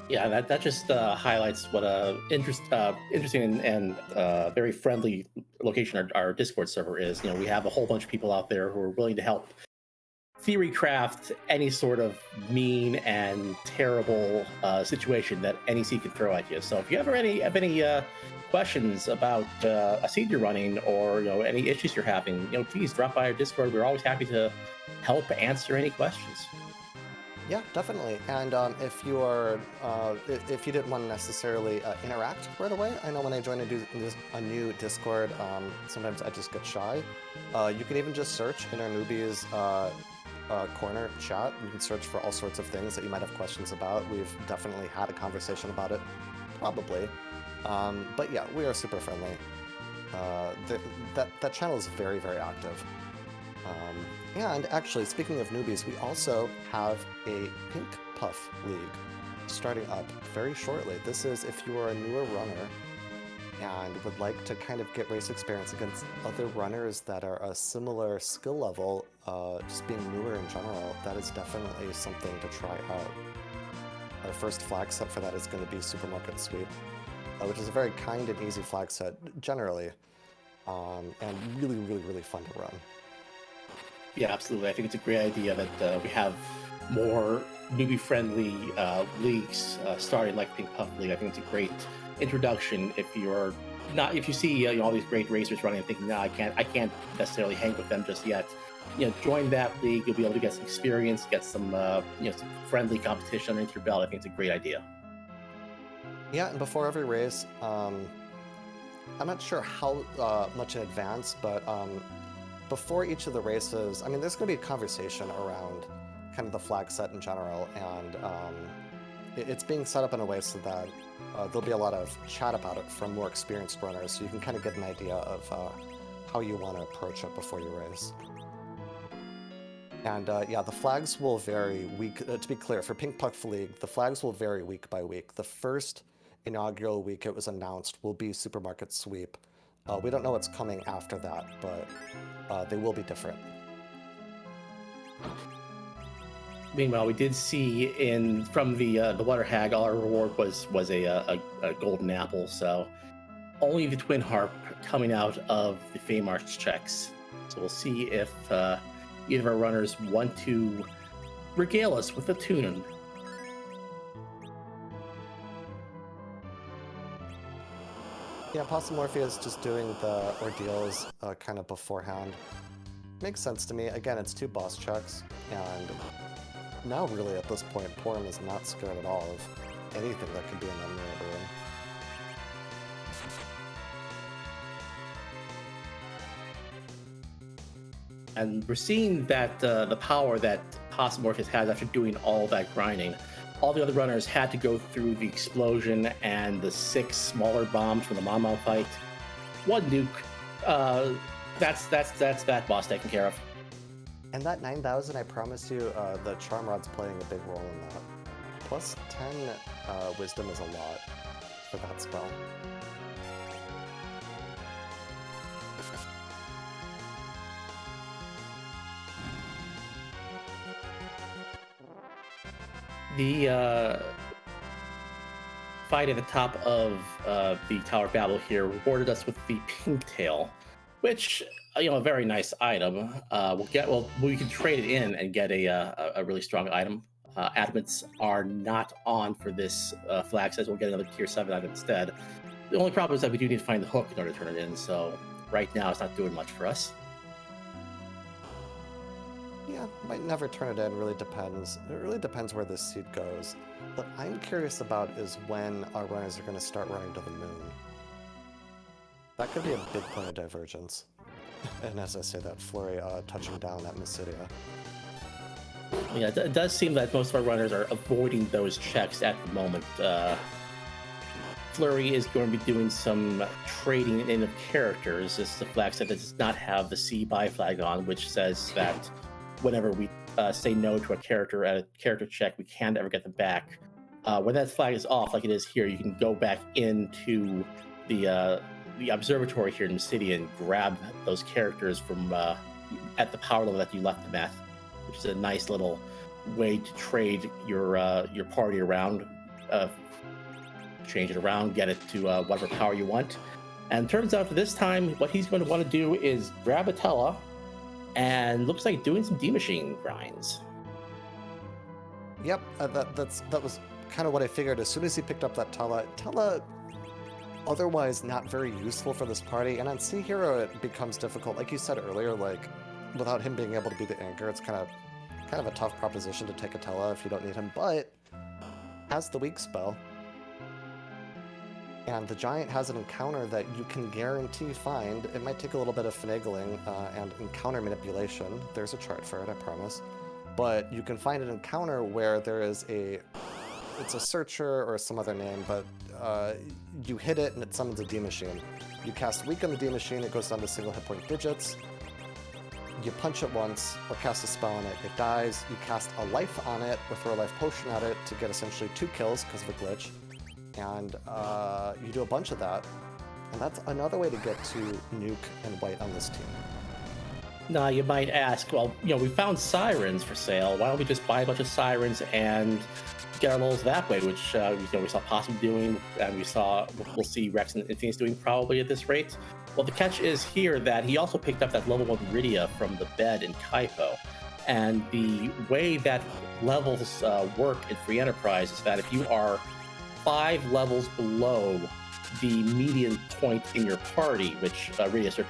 Yeah, that just highlights what a interesting and very friendly location our Discord server is. You know, we have a whole bunch of people out there who are willing to help theory craft any sort of mean and terrible situation that NEC can throw at you. So if you ever have any questions about a seed you're running, or any issues you're having, please drop by our Discord. We're always happy to help answer any questions. Yeah, definitely. And if you are, if you didn't want to necessarily interact right away, I know when I join a new Discord, sometimes I just get shy. You can even just search in our newbies corner chat. You can search for all sorts of things that you might have questions about. We've definitely had a conversation about it, probably. But yeah, we are super friendly. That channel is very, very active. And actually, speaking of newbies, we also have a Pink Puff League starting up very shortly. This is if you are a newer runner and would like to kind of get race experience against other runners that are a similar skill level, just being newer in general, that is definitely something to try out. Our first flag set for that is going to be Supermarket Sweep, which is a very kind and easy flag set generally, and really, really, really fun to run. Yeah, absolutely. I think it's a great idea that we have more newbie-friendly leagues starting like Pink Puff League. I think it's a great introduction if you're not if you see all these great racers running and thinking, no, I can't necessarily hang with them just yet. Join that league. You'll be able to get some experience, get some some friendly competition underneath your belt. I think it's a great idea. Yeah, and before every race, I'm not sure how much in advance, but before each of the races, I mean, there's going to be a conversation around kind of the flag set in general, and it's being set up in a way so that there'll be a lot of chat about it from more experienced runners, so you can kind of get an idea of how you want to approach it before you race. And yeah, the flags will vary week. To be clear, for Pink Puck League, the flags will vary week by week. The first inaugural week it was announced will be Supermarket Sweep. We don't know what's coming after that, but they will be different. Meanwhile, we did see from the Water Hag, our reward was a golden apple. So only the Twin Harp coming out of the Fame Arch checks. So we'll see if either of our runners want to regale us with a tune. Yeah, Morpheus is just doing the ordeals kind of beforehand. Makes sense to me. Again, it's 2 boss checks, and now really at this point, Porum is not scared at all of anything that could be in that mirror room. And we're seeing that the power that Morpheus has after doing all that grinding. All the other runners had to go through the explosion and the 6 smaller bombs from the Mama fight. 1 nuke. That's that boss taken care of. And that 9,000, I promise you, the Charm Rod's playing a big role in that. Plus 10 Wisdom is a lot for that spell. The fight at the top of the Tower of Babel here rewarded us with the Pink Tail, which a very nice item. We can trade it in and get a really strong item. Adamants are not on for this flag set. We'll get another tier 7 item instead. The only problem is that we do need to find the hook in order to turn it in. So right now it's not doing much for us. Yeah, might never turn it in, really depends. It really depends where this seed goes. What I'm curious about is when our runners are going to start running to the moon. That could be a big point of divergence. And as I say that, Flurry touching down at Mysidia. Yeah, it does seem that most of our runners are avoiding those checks at the moment. Flurry is going to be doing some trading in of characters. This is a flag set that does not have the C buy flag on, which says that whenever we say no to a character at a character check, we can't ever get them back. When that flag is off, like it is here, you can go back into the observatory here in the city and grab those characters from at the power level that you left them at, which is a nice little way to trade your party around, change it around, get it to whatever power you want. And turns out for this time, what he's going to want to do is grab Atella, and looks like doing some D-Machine grinds. Yep, that was kind of what I figured. As soon as he picked up that Tella, otherwise not very useful for this party, and on CHero it becomes difficult. Like you said earlier, like without him being able to be the anchor, it's kind of a tough proposition to take Atella if you don't need him, but has the weak spell. And the Giant has an encounter that you can guarantee find. It might take a little bit of finagling and encounter manipulation. There's a chart for it, I promise. But you can find an encounter where there is it's a searcher or some other name, but you hit it and it summons a D-Machine. You cast weak on the D-Machine, it goes down to single hit point digits. You punch it once or cast a spell on it, it dies. You cast a life on it or throw a life potion at it to get essentially 2 kills because of a glitch. And you do a bunch of that, and that's another way to get to nuke and white on this team. Now you might ask, well, we found sirens for sale. Why don't we just buy a bunch of sirens and get our levels that way? Which we saw Possum doing, and we'll see Rex and Phoenix doing probably at this rate. Well, the catch is here that he also picked up that level 1 Rydia from the bed in Kaipo. And the way that levels work in Free Enterprise is that if you are 5 levels below the median point in your party, which Rydia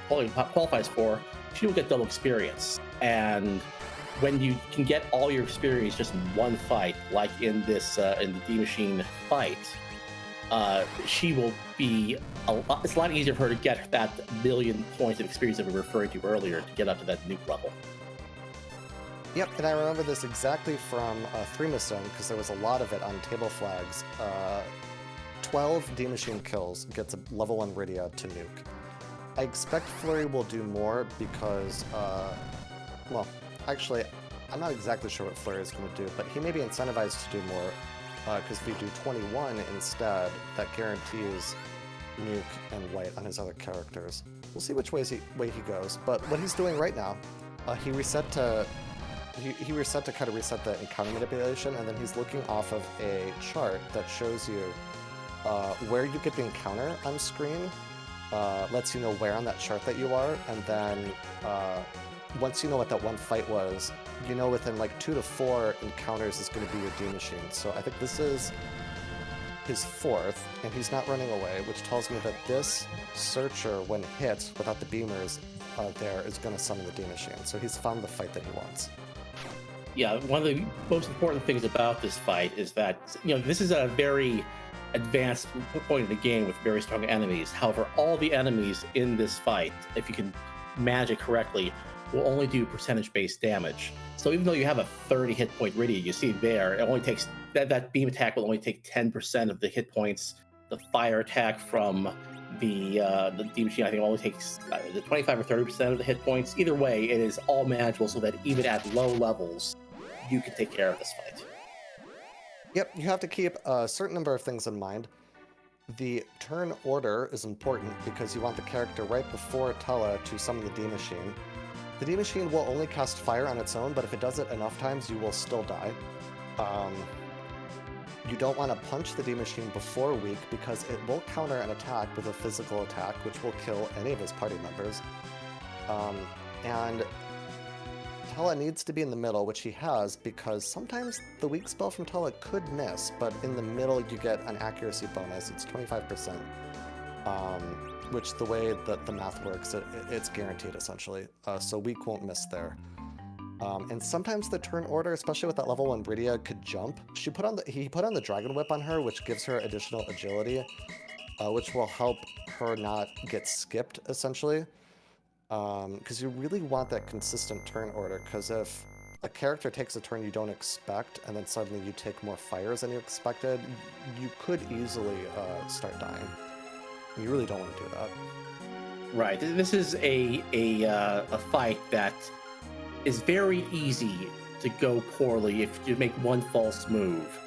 qualifies for, she will get double experience. And when you can get all your experience just in one fight, like in the D Machine fight, she will be it's a lot easier for her to get that million points of experience that we were referring to earlier to get up to that nuke level. Yep, and I remember this exactly from 3 Stone because there was a lot of it on table flags. 12 D Machine kills gets a level 1 Rydia to nuke. I expect Flurry will do more because, well, actually, I'm not exactly sure what Flurry is going to do, but he may be incentivized to do more because if we do 21 instead, that guarantees nuke and white on his other characters. We'll see which way he goes, but what he's doing right now, he reset to kind of reset the encounter manipulation, and then he's looking off of a chart that shows you where you get the encounter on screen, lets you know where on that chart that you are, and then once you know what that one fight was, you know within like 2 to 4 encounters is going to be your D Machine. So I think this is his 4th, and he's not running away, which tells me that this Searcher, when hit without the beamers there, is going to summon the D Machine. So he's found the fight that he wants. Yeah, one of the most important things about this fight is that this is a very advanced point in the game with very strong enemies. However, all the enemies in this fight, if you can manage it correctly, will only do percentage-based damage. So even though you have a 30 hit point Rydia, you see there, it only takes that beam attack will only take 10% of the hit points. The fire attack from the D Machine, I think, only takes the 25 or 30% of the hit points. Either way, it is all manageable so that even at low levels, you can take care of this fight. Yep, you have to keep a certain number of things in mind. The turn order is important because you want the character right before Tella to summon the D Machine. The D Machine will only cast fire on its own, but if it does it enough times, you will still die. You don't want to punch the D Machine before weak because it will counter an attack with a physical attack, which will kill any of his party members. And Tella needs to be in the middle, which he has, because sometimes the weak spell from Tella could miss, but in the middle you get an accuracy bonus. It's 25%, which the way that the math works, it's guaranteed essentially. So weak won't miss there. And sometimes the turn order, especially with that level 1 Rydia, could jump. He put on the Dragon Whip on her, which gives her additional agility, which will help her not get skipped essentially. Because you really want that consistent turn order, because if a character takes a turn you don't expect, and then suddenly you take more fires than you expected, you could easily start dying. You really don't want to do that. Right. This is a fight that is very easy to go poorly if you make one false move.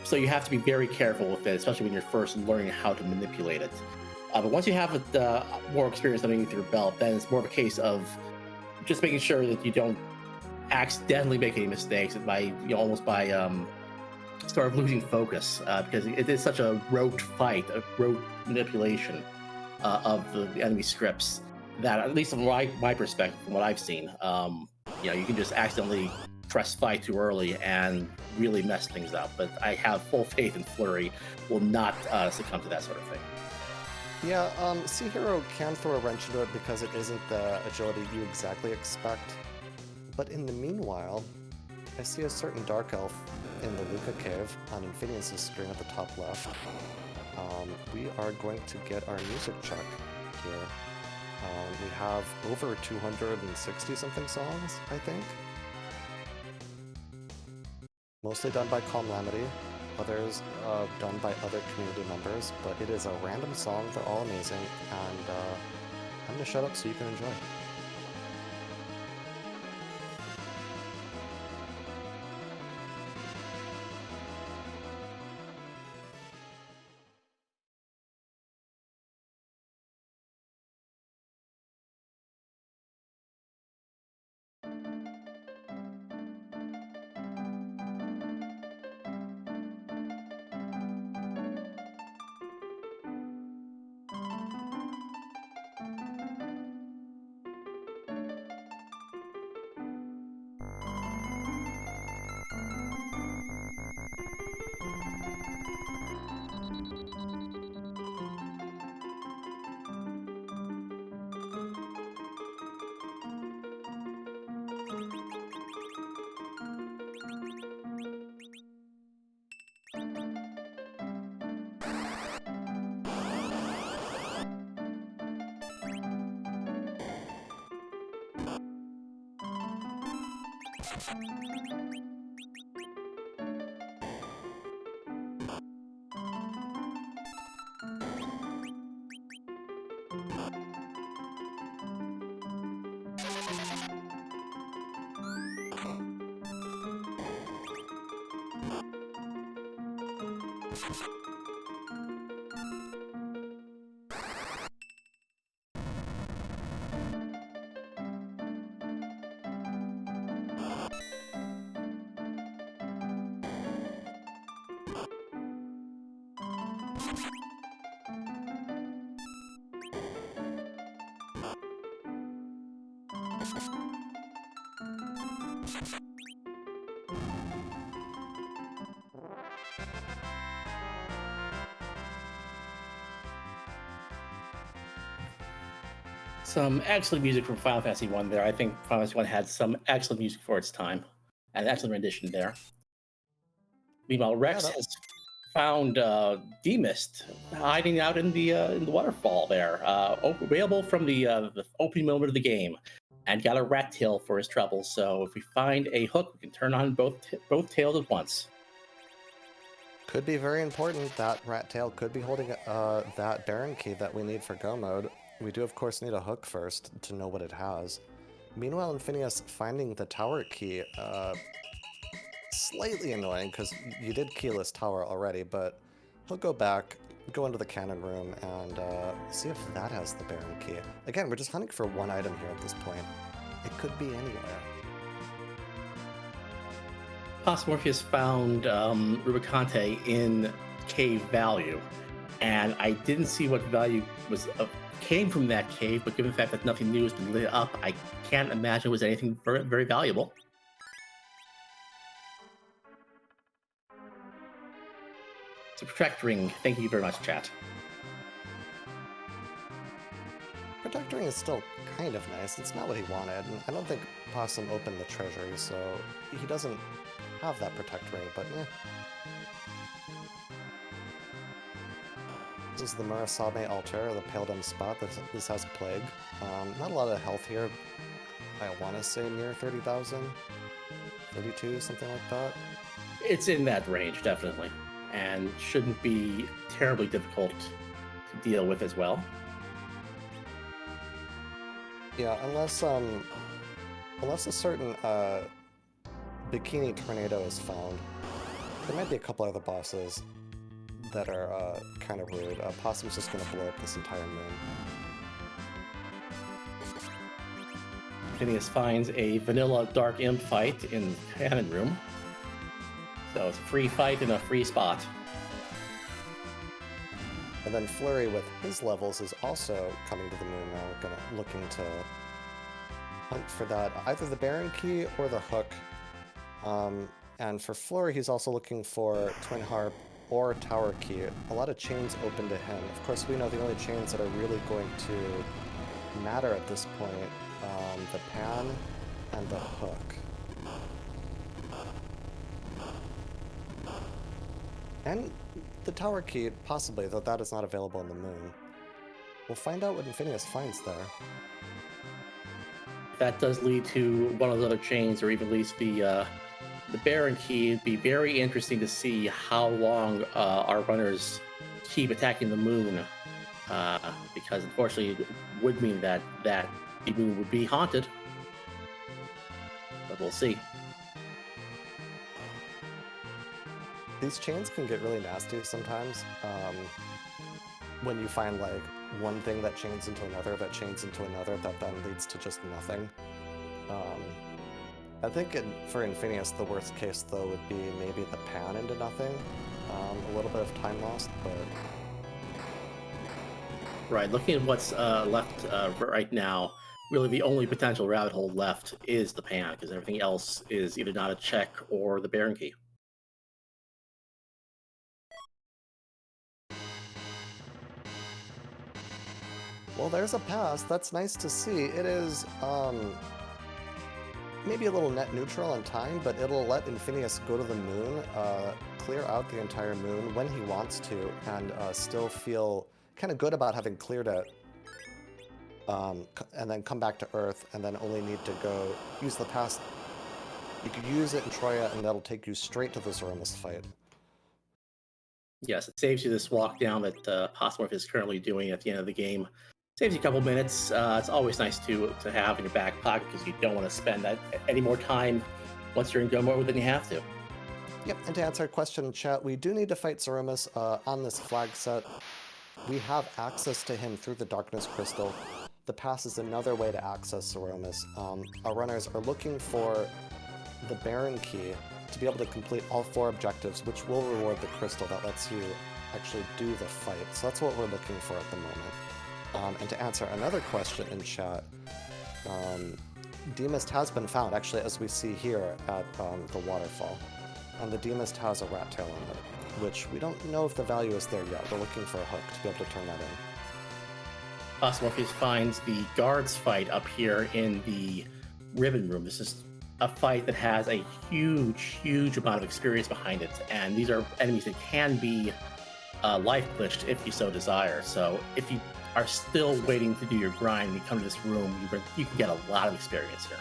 So you have to be very careful with it, especially when you're first learning how to manipulate it. But once you have more experience underneath your belt, then it's more of a case of just making sure that you don't accidentally make any mistakes by almost by sort of losing focus, because it is such a rote fight, a rote manipulation of the enemy scripts that, at least from my perspective, from what I've seen, you can just accidentally press fight too early and really mess things up. But I have full faith in Flurry will not succumb to that sort of thing. Yeah, CHero can throw a wrench into it because it isn't the agility you exactly expect. But in the meanwhile, I see a certain Dark Elf in the Luca Cave on Infinius' screen at the top left. We are going to get our music check here. We have over 260 something songs, I think. Mostly done by Calamity, others done by other community members, but it is a random song. They're all amazing, and I'm going to shut up so you can enjoy. Some excellent music from Final Fantasy One there. I think Final Fantasy One had some excellent music for its time, an excellent rendition there. Meanwhile, Yeah, Rex that has found Demist hiding out in the waterfall there, available from the opening moment of the game, and got a rat tail for his trouble. So if we find a hook, we can turn on both tails at once. could be very important. That rat tail could be holding that Baron key that we need for go mode. We do, of course, need a hook first to know what it has. Meanwhile, Infinius finding the tower key, slightly annoying because you did keyless tower already, but he'll go back, go into the cannon room, and see if that has the Baron key. Again, we're just hunting for one item here at this point. It could be anywhere. Morpheus found Rubicante in cave value, and I didn't see what value was came from that cave, but given the fact that nothing new has been lit up, I can't imagine it was anything very, very valuable. So Protect Ring, thank you very much, chat. Protect Ring is still kind of nice. It's not what he wanted, and I don't think Possum opened the treasury, so he doesn't have that Protect Ring, but eh. This is the Murasame altar, the Pale Dim spot. This has Plague. Not a lot of health here. I want to say near 30,000. 32, something like that. It's in that range, definitely, and shouldn't be terribly difficult to deal with as well. Yeah, unless a certain Bikini Tornado is found. There might be a couple other bosses that are kind of rude. Possum's just going to blow up this entire moon. Phineas finds a vanilla Dark Imp fight in the cannon room. So it's a free fight in a free spot. And then Flurry with his levels is also coming to the moon now, looking to hunt for that, either the Baron key or the hook. And for Flurry, he's also looking for Twin Harp or Tower key. A lot of chains open to him. Of course, we know the only chains that are really going to matter at this point, the Pan and the hook. And the Tower key, possibly, though that is not available on the moon. We'll find out what Infinius finds there. That does lead to one of those other chains, or even at least the Baron key. It'd be very interesting to see how long our runners keep attacking the moon, because unfortunately it would mean that the moon would be haunted. But we'll see. These chains can get really nasty sometimes. When you find like one thing that chains into another, that chains into another, that then leads to just nothing. I think for Infinius, the worst case though would be maybe the Pan into nothing. A little bit of time lost, but... Right, looking at what's left right now, really the only potential rabbit hole left is the Pan, because everything else is either not a check or the Baron key. Well, there's a pass. That's nice to see. It is, maybe a little net neutral in time, but it'll let Infinius go to the moon, clear out the entire moon when he wants to, and still feel kind of good about having cleared it, and then come back to Earth, and then only need to go use the pass You could use it in Troya, and that'll take you straight to the Zoromus fight. Yes, it saves you this walk down that Possimorph is currently doing at the end of the game. Saves you a couple minutes. It's always nice to have in your back pocket because you don't want to spend that any more time once you're in go mode than you have to. Yep, and to answer a question in chat, we do need to fight Zoromus on this flag set. We have access to him through the Darkness Crystal. The pass is another way to access Zoromus. Our runners are looking for the Baron Key to be able to complete all 4 objectives, which will reward the crystal that lets you actually do the fight. So that's what we're looking for at the moment. And to answer another question in chat, Demist has been found, actually, as we see here at the waterfall. And the Demist has a rat tail on it, which we don't know if the value is there yet. We're looking for a hook to be able to turn that in. Possimorph finds the guards fight up here in the ribbon room. This is a fight that has a huge amount of experience behind it, and these are enemies that can be life glitched if you so desire. So if you are still waiting to do your grind and you come to this room, you can get a lot of experience here.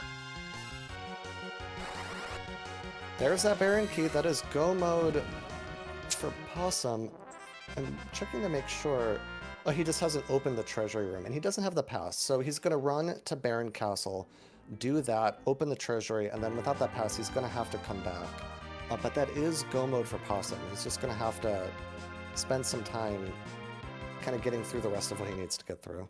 There's that Baron Key. That is go mode for Possum. I'm checking to make sure. Oh, he just hasn't opened the treasury room, and he doesn't have the pass, so he's going to run to Baron Castle, do that, open the treasury, and then without that pass, he's going to have to come back. But that is go mode for Possum. He's just going to have to spend some time kind of getting through the rest of what he needs to get through.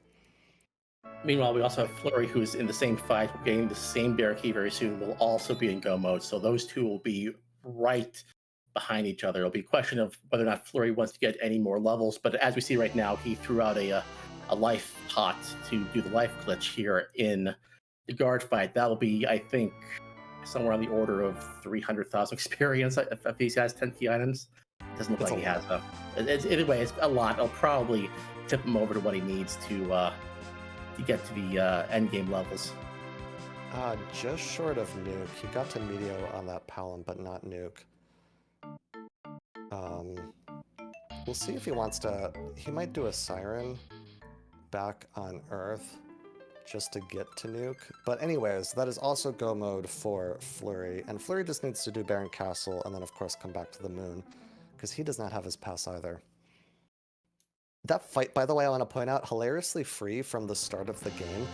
Meanwhile, we also have Flurry, who's in the same fight, getting the same Baron Key very soon, will also be in go mode, so those two will be right behind each other. It'll be a question of whether or not Flurry wants to get any more levels, but as we see right now, he threw out a life pot to do the life glitch here in the guard fight. That'll be, I think, somewhere on the order of 300,000 experience if he has 10 key items. Doesn't look like he has enough. Anyway, it's a lot. I'll probably tip him over to what he needs to get to the end game levels. Just short of Nuke. He got to Meteor on that Palom, but not Nuke. We'll see if he wants to. He might do a Siren back on Earth just to get to Nuke. But anyways, that is also go mode for Flurry. And Flurry just needs to do Baron Castle and then, of course, come back to the moon, because he does not have his pass either. That fight, by the way, I want to point out, hilariously free from the start of the game.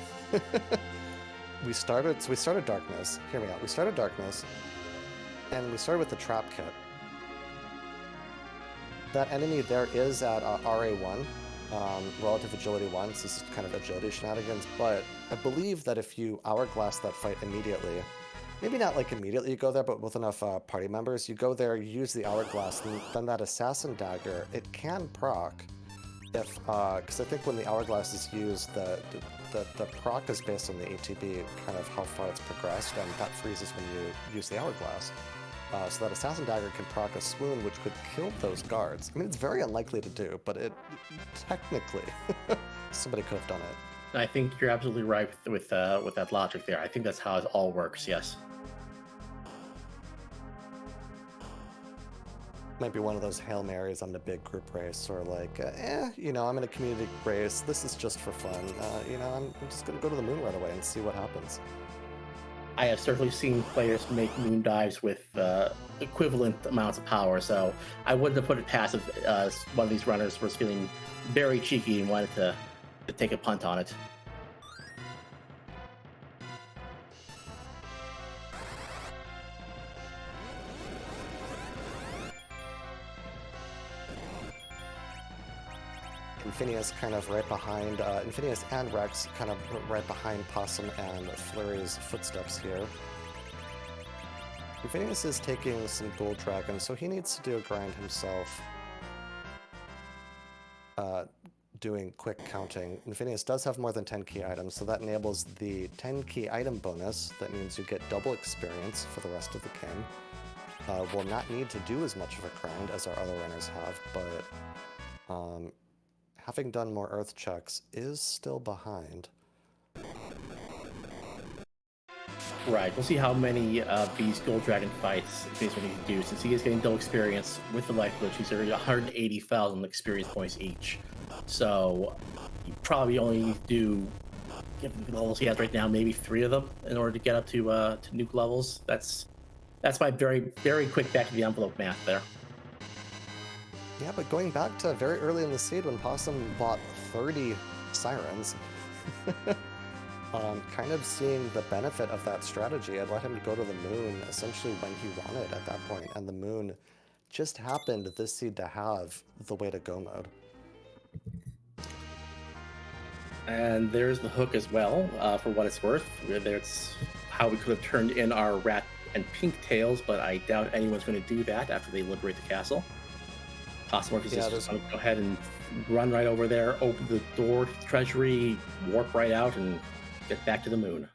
we started Darkness. Hear me out. We started Darkness, and we started with the Trap Kit. That enemy there is at RA1, Relative Agility 1, so this is kind of agility shenanigans, but I believe that if you Hourglass that fight immediately, maybe not like immediately you go there, but with enough party members, you go there, you use the Hourglass, and then that Assassin Dagger, it can proc. If, because I think when the Hourglass is used, the proc is based on the ATB, kind of how far it's progressed, and that freezes when you use the Hourglass. So that Assassin Dagger can proc a Swoon, which could kill those guards. I mean, it's very unlikely to do, but it technically, somebody could have done it. I think you're absolutely right with that logic there. I think that's how it all works, yes. Might be one of those Hail Marys on the big group race, or like, you know, I'm in a community race, this is just for fun. You know, I'm just going to go to the moon right away and see what happens. I have certainly seen players make moon dives with equivalent amounts of power, so I wouldn't have put it past if one of these runners was feeling very cheeky and wanted to take a punt on it. Infinius kind of right behind, Infinius and Rex kind of right behind Possum and Flurry's footsteps here. Infinius is taking some Gold Dragon, so he needs to do a grind himself. Doing quick counting. Infinius does have more than 10 key items, so that enables the 10 key item bonus. That means you get double experience for the rest of the game. Will not need to do as much of a grind as our other runners have, but having done more Earth checks, is still behind. Right, we'll see how many of these Gold Dragon fights Face will need to do, since he is getting double experience with the Life Glitch. He's already 180,000 experience points each. So, you probably only need to do, given the levels he has right now, maybe 3 of them in order to get up to nuke levels. That's That's my very, very quick back of the envelope math there. Yeah, but going back to very early in the seed when Possum bought 30 sirens, kind of seeing the benefit of that strategy, I'd let him go to the moon essentially when he wanted at that point, and the moon just happened this seed to have the way to go mode. And there's the hook as well, for what it's worth. There's how we could have turned in our rat and pink tails, but I doubt anyone's going to do that after they liberate the castle. Cosmorph is just going to go ahead and run right over there, open the door to the treasury, warp right out, and get back to the moon.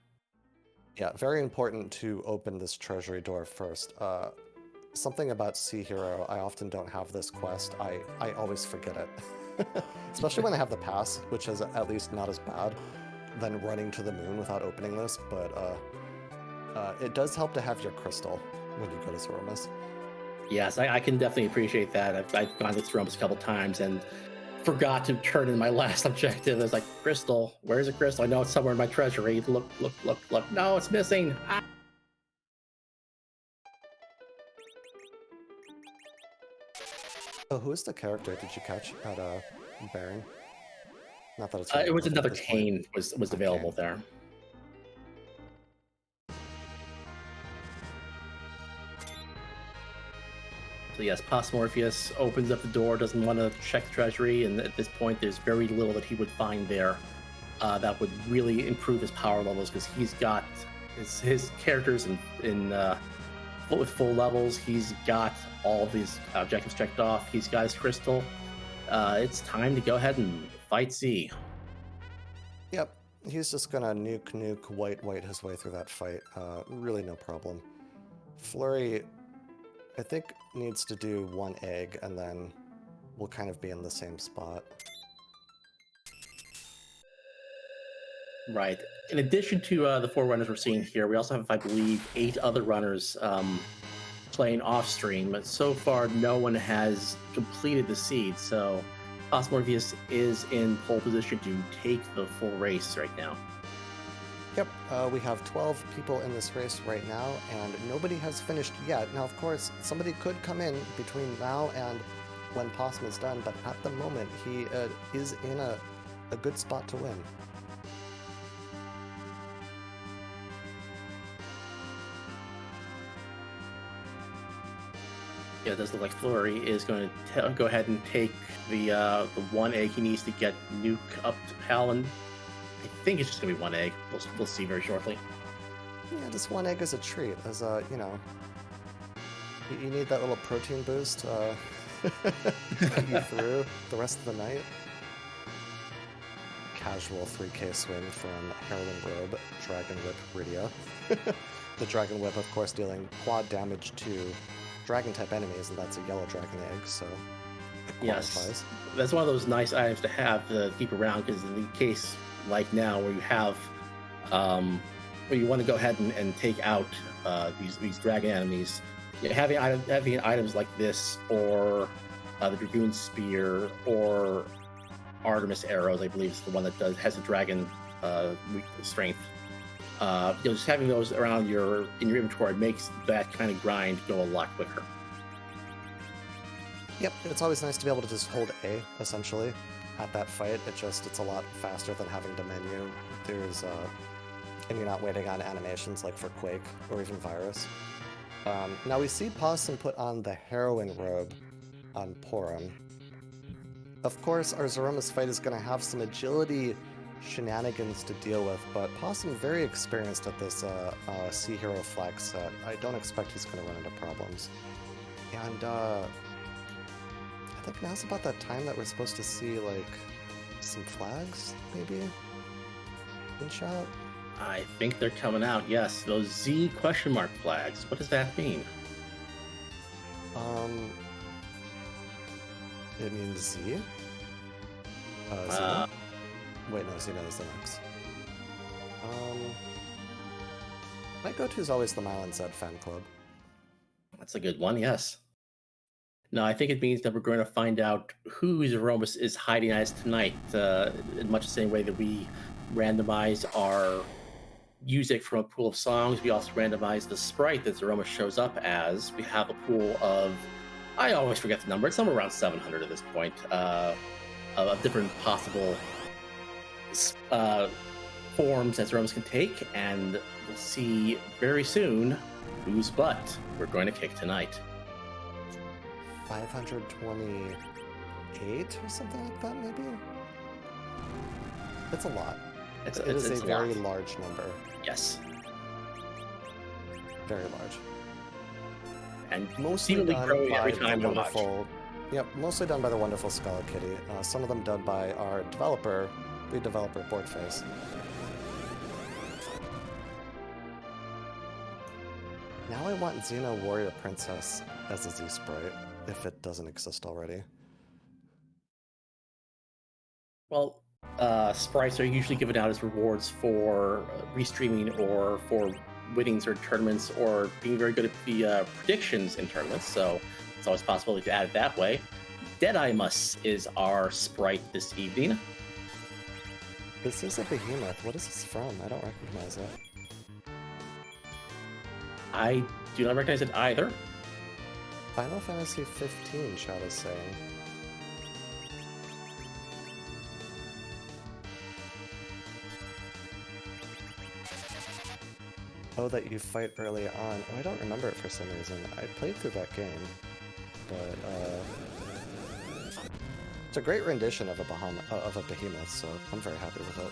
Yeah, very important to open this treasury door first. Something about CHero, I often don't have this quest. I always forget it. Especially when I have the pass, which is at least not as bad than running to the moon without opening this, but it does help to have your crystal when you go to Zoromus. Yes, I can definitely appreciate that. I've gone to Thrombus a couple times and forgot to turn in my last objective. I was like, crystal, where's the crystal? I know it's somewhere in my treasury. Look, look, look, look. No, it's missing. Ah! Oh, who is the character did you catch at Baron? Not that it's It was relevant at another this point. Kane was available Kane. there. So yes, Cosmorpheus opens up the door, doesn't want to check the treasury, and at this point, there's very little that he would find there that would really improve his power levels, because he's got his characters with full levels. He's got all of these objectives checked off. He's got his crystal. It's time to go ahead and fight Z. Yep, he's just gonna nuke, white his way through that fight. Really no problem. Flurry, I think, needs to do one egg, and then we'll kind of be in the same spot. Right. In addition to the 4 runners we're seeing here, we also have, I believe, 8 other runners playing off stream. But so far, no one has completed the seed. So Cosmorpheus is in pole position to take the full race right now. Yep, we have 12 people in this race right now, and nobody has finished yet. Now, of course, somebody could come in between now and when Possum is done, but at the moment, he is in a good spot to win. Yeah, it does look like Flurry is going to go ahead and take the 1 egg he needs to get Nuke up to Palin. I think it's just going to be 1 egg. We'll see very shortly. Yeah, just 1 egg is a treat, as you know, you need that little protein boost to get you through the rest of the night. Casual 3k swing from Heroine Robe, Dragon Whip Rydia. The Dragon Whip, of course, dealing quad damage to Dragon-type enemies, and that's a yellow dragon egg, so it qualifies. Yes, that's one of those nice items to have to keep around, because in the case like now where you have, where you want to go ahead and take out these dragon enemies, having items like this, or the Dragoon Spear, or Artemis arrows, I believe is the one that has a dragon strength. Just having those around in your inventory makes that kind of grind go a lot quicker. Yep, it's always nice to be able to just hold A, essentially, at that fight. It's a lot faster than having to menu. And you're not waiting on animations like for Quake or even Virus. Now we see Possum put on the Heroine Robe on Porum. Of course, our Zoromus fight is going to have some agility shenanigans to deal with, but Possum very experienced at this CHero flag set. I don't expect he's going to run into problems. And I think now's about that time that we're supposed to see, like, some flags, maybe? In shot? I think they're coming out, yes. Those Z question mark flags. What does that mean? It means Z? Z? Wait, no, Xeno is the next. My go-to is always the Mylan Zed fan club. That's a good one, yes. No, I think it means that we're going to find out who Zoromus is hiding as tonight, in much the same way that we randomize our music from a pool of songs. We also randomize the sprite that Zeroma shows up as. We have a pool of, I always forget the number, it's somewhere around 700 at this point, of different possible forms that Zeromas can take, and we'll see very soon whose butt we're going to kick tonight. 528 or something like that, maybe? It's a lot. It is It's a a very lot. large number. Yes. Very large. And Mostly seemingly done growing by every the time we watch. wonderful. Yep, mostly done by the wonderful Skull Kitty. Some of them done by our developer, lead developer, Boardface. Now I want Xena Warrior Princess as a Z sprite, if it doesn't exist already. Well, sprites are usually given out as rewards for restreaming or for winning certain tournaments or being very good at the predictions in tournaments, so it's always possible to add it that way. Deadeye Muss is our sprite this evening. This is a behemoth. What is this from? I don't recognize it. I do not recognize it either. Final Fantasy 15, chat is saying. Oh, that you fight early on. Oh, I don't remember it for some reason. I played through that game, but it's a great rendition of a behemoth, so I'm very happy with it.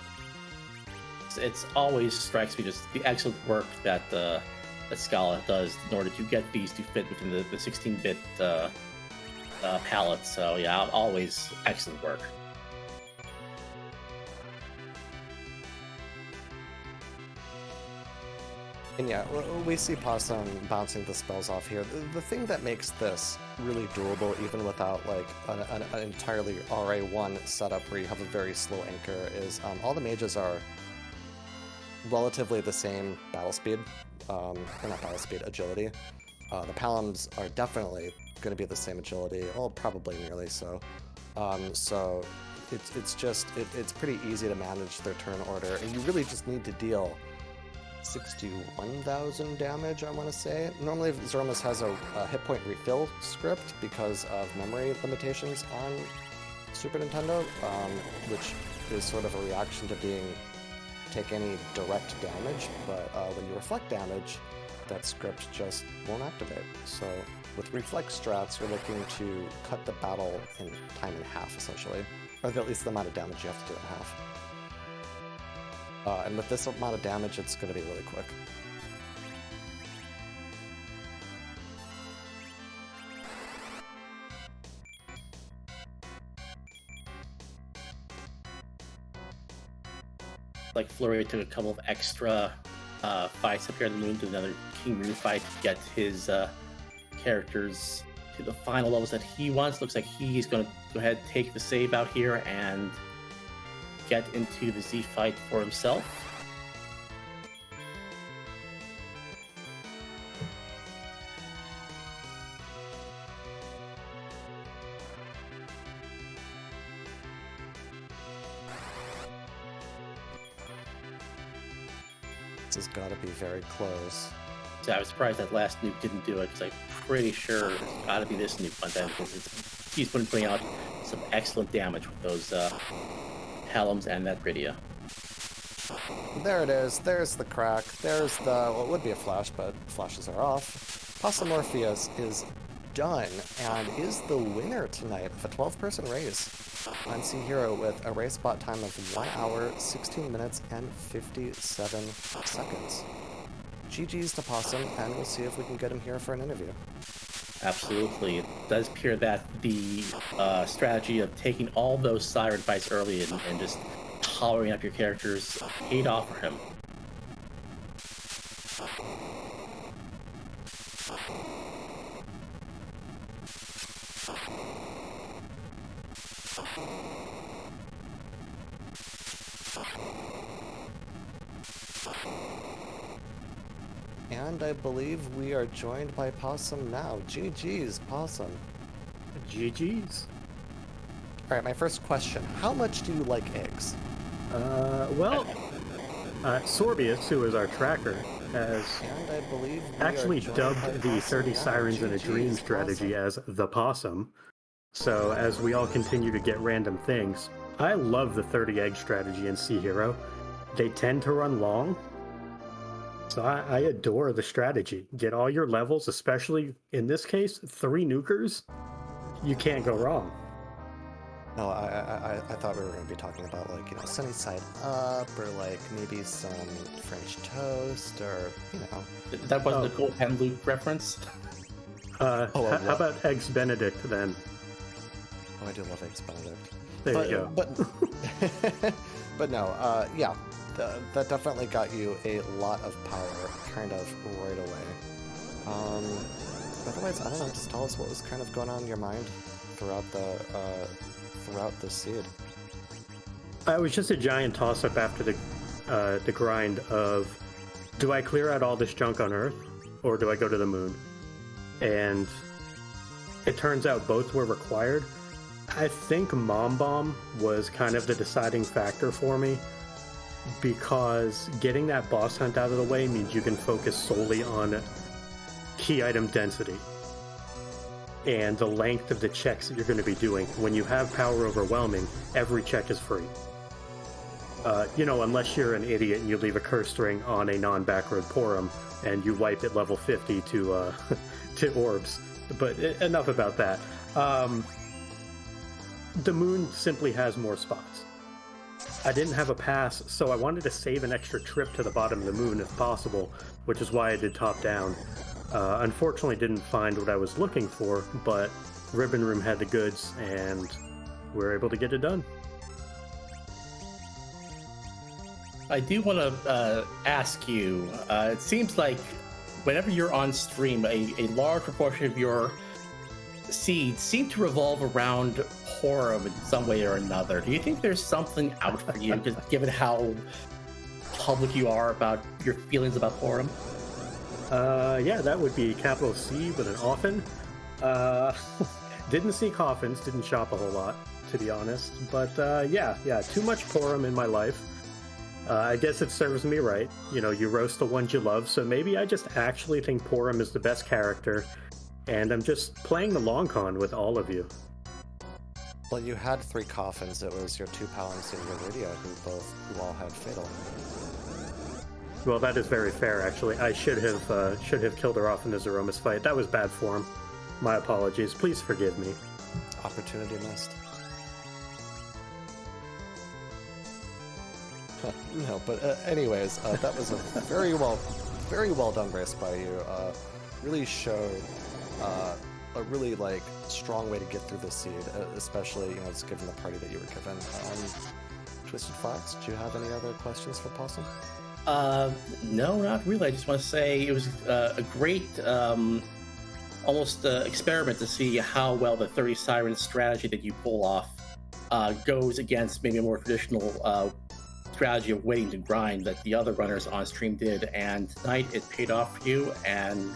It's always strikes me just the excellent work that that Scala does in order to get these to fit within the 16-bit palette. So yeah, always excellent work. And yeah, we see Possum bouncing the spells off here. The thing that makes this really doable, even without like an entirely RA1 setup where you have a very slow anchor, is all the mages are relatively the same battle speed, or not battle speed, agility. The Palams are definitely going to be the same agility, well, probably nearly so. So it's pretty easy to manage their turn order, and you really just need to deal 61,000 damage, I want to say. Normally, Zeromas has a hit point refill script because of memory limitations on Super Nintendo, which is sort of a reaction to being take any direct damage, but when you reflect damage, that script just won't activate. So with reflex strats, you're looking to cut the battle in time in half, essentially, or at least the amount of damage you have to do in half. And with this amount of damage, it's going to be really quick. Like Flurry took a couple of extra fights up here on the moon to another King Rune fight to get his characters to the final levels that he wants. Looks like he's going to go ahead and take the save out here and get into the Z fight for himself. This has got to be very close. So I was surprised that last nuke didn't do it, because I'm pretty sure it's got to be this nuke by then, because he's putting out some excellent damage with those Halams and that Bridia. There it is. There's the crack. There's the... well, it would be a flash, but flashes are off. Possum Morpheus is done and is the winner tonight of a 12-person race on CHero with a race spot time of 1 hour, 16 minutes, and 57 seconds. GG's to Possum, and we'll see if we can get him here for an interview. Absolutely. It does appear that the strategy of taking all those Siren fights early and just hollering up your characters paid off for him. And I believe we are joined by Possum now. GG's, Possum. GG's. Alright, my first question. How much do you like eggs? Well, Sorbius, who is our tracker, has And I believe we actually are joined dubbed by the Possum 30 now. Sirens in a Dream GG's, strategy Possum. as the Possum. So as we all continue to get random things, I love the 30 egg strategy in CHero. They tend to run long, so I adore the strategy. Get all your levels, especially in this case, 3 nukers. You can't go wrong. No, I thought we were going to be talking about, like, sunny side up, or like maybe some French toast, or That wasn't Oh. a cool Pen Luke reference. Oh, How what? about Eggs Benedict then? Oh, I do love eggs Benedict. There you go. But no, yeah, that definitely got you a lot of power, kind of right away. Otherwise, I don't know. Just tell us what was kind of going on in your mind throughout the seed. It was just a giant toss-up after the grind of, do I clear out all this junk on Earth, or do I go to the moon? And it turns out both were required. I think Mom Bomb was kind of the deciding factor for me, because getting that boss hunt out of the way means you can focus solely on key item density and the length of the checks that you're going to be doing. When you have power overwhelming, every check is free. Unless you're an idiot and you leave a curse ring on a non-backroad Porum and you wipe at level 50 to to orbs. But enough about that. The moon simply has more spots. I didn't have a pass, so I wanted to save an extra trip to the bottom of the moon if possible, which is why I did top down. Unfortunately didn't find what I was looking for, but Ribbon Room had the goods and we were able to get it done. I do want to ask you, it seems like whenever you're on stream, a large proportion of your seeds seem to revolve around Porum in some way or another. Do you think there's something out for you, just given how public you are about your feelings about Porum? Yeah, that would be capital C with an often. Didn't see coffins, didn't shop a whole lot, to be honest. But yeah, too much Porum in my life. I guess it serves me right. You roast the ones you love, so maybe I just actually think Porum is the best character, and I'm just playing the long con with all of you. Well, you had 3 coffins. It was your 2 Palams and your Lydia who all had Fatal. Well, that is very fair, actually. I should have killed her off in the Zeromus fight. That was bad form. My apologies. Please forgive me. Opportunity missed. No, but anyways, that was a very well done race by you. Really showed a really strong way to get through the seed, especially just given the party that you were given. Twisted Fox, do you have any other questions for Possum? No, not really. I just want to say it was a great, almost experiment to see how well the 30 Siren strategy that you pull off goes against maybe a more traditional strategy of waiting to grind that the other runners on stream did. And tonight it paid off for you, and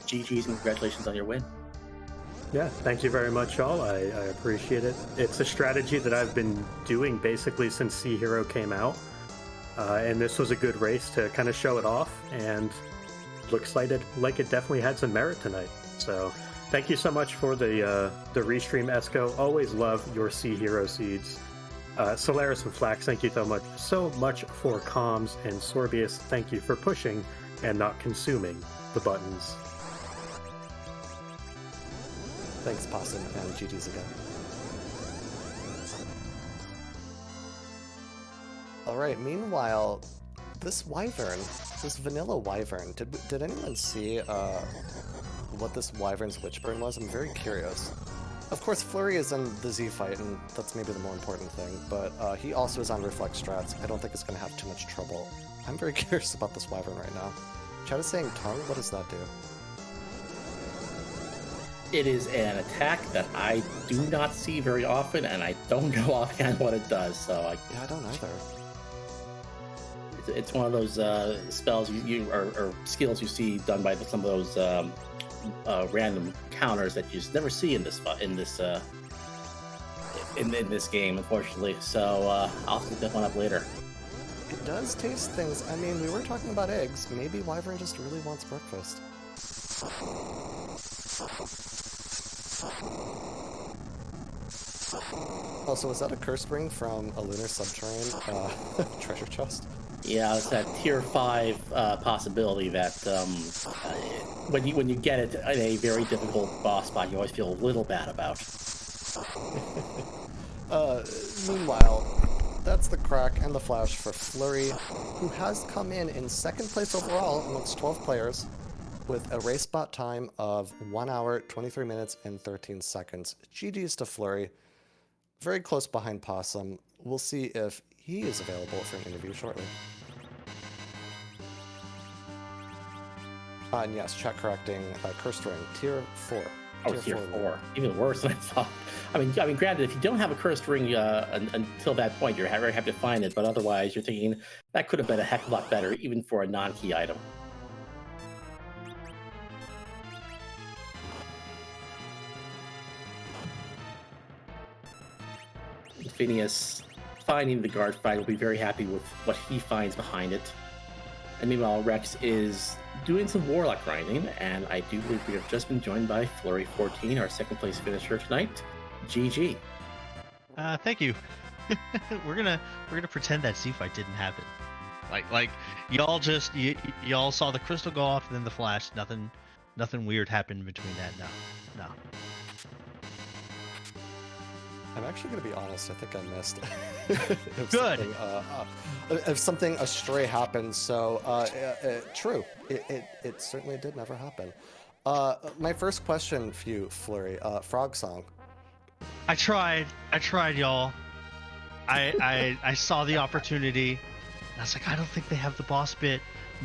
GG's and congratulations on your win. Yeah, thank you very much, y'all. I appreciate it. It's a strategy that I've been doing basically since CHero came out. And this was a good race to kind of show it off, and looks like it definitely had some merit tonight. So thank you so much for the restream, Esco. Always love your CHero seeds. Solaris and Flax, thank you so much for comms, and Sorbius, thank you for pushing and not consuming the buttons. Thanks, Possum, and GG's again. Alright, meanwhile, this vanilla wyvern, did anyone see what this wyvern's witchburn was? I'm very curious. Of course, Flurry is in the Z fight, and that's maybe the more important thing, but he also is on Reflex strats. I don't think it's going to have too much trouble. I'm very curious about this wyvern right now. Chat is saying tongue, what does that do? It is an attack that I do not see very often, and I don't know offhand what it does, so Yeah, I don't either. It's one of those spells or skills you see done by some of those random counters that you just never see in this game, unfortunately. So I'll pick that one up later. It does taste things. I mean, we were talking about eggs. Maybe Wyvern just really wants breakfast. Also, was that a cursed ring from a lunar subterranean treasure chest? Yeah, it's that tier 5 possibility that when you get it in a very difficult boss fight, you always feel a little bad about. Meanwhile, that's the crack and the flash for Flurry, who has come in second place overall amongst 12 players with a race bot time of 1 hour, 23 minutes, and 13 seconds. GG's to Flurry. Very close behind Possum. We'll see if he is available for an interview shortly. And yes, check correcting, cursed ring, tier 4. Oh, tier 4. Even worse than I thought. I mean, granted, if you don't have a cursed ring until that point, you're very happy to find it, but otherwise you're thinking that could have been a heck of a lot better, even for a non-key item. Phineas, finding the guard fight, will be very happy with what he finds behind it. And meanwhile, Rex is doing some Warlock grinding, and I do believe we have just been joined by Flurry14, our second place finisher tonight. GG. Thank you. we're gonna pretend that sea fight didn't happen. Like y'all just y'all saw the crystal go off and then the flash. Nothing weird happened between that. No. I'm actually going to be honest. I think I missed. Good. If something astray happened, so true. It certainly did never happen. My first question for you, Flurry. Frog song. I tried, y'all. I saw the opportunity. And I was like, I don't think they have the boss bit.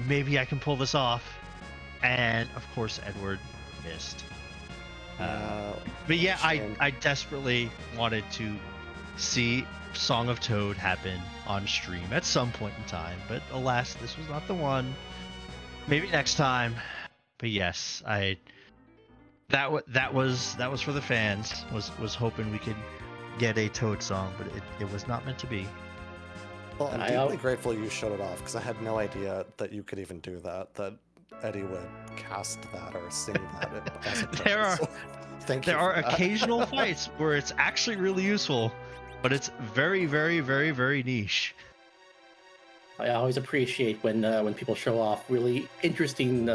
Maybe I can pull this off. And of course, Edward missed. But yeah, I desperately wanted to see Song of Toad happen on stream at some point in time, but alas, this was not the one. Maybe next time. But yes, that was for the fans. Was hoping we could get a Toad song, but it was not meant to be. Well, I'm deeply grateful you showed it off because I had no idea that you could even do that. That Eddie would cast that or sing that. As a there are occasional fights where it's actually really useful, but it's very, very, very, very niche. I always appreciate when people show off really interesting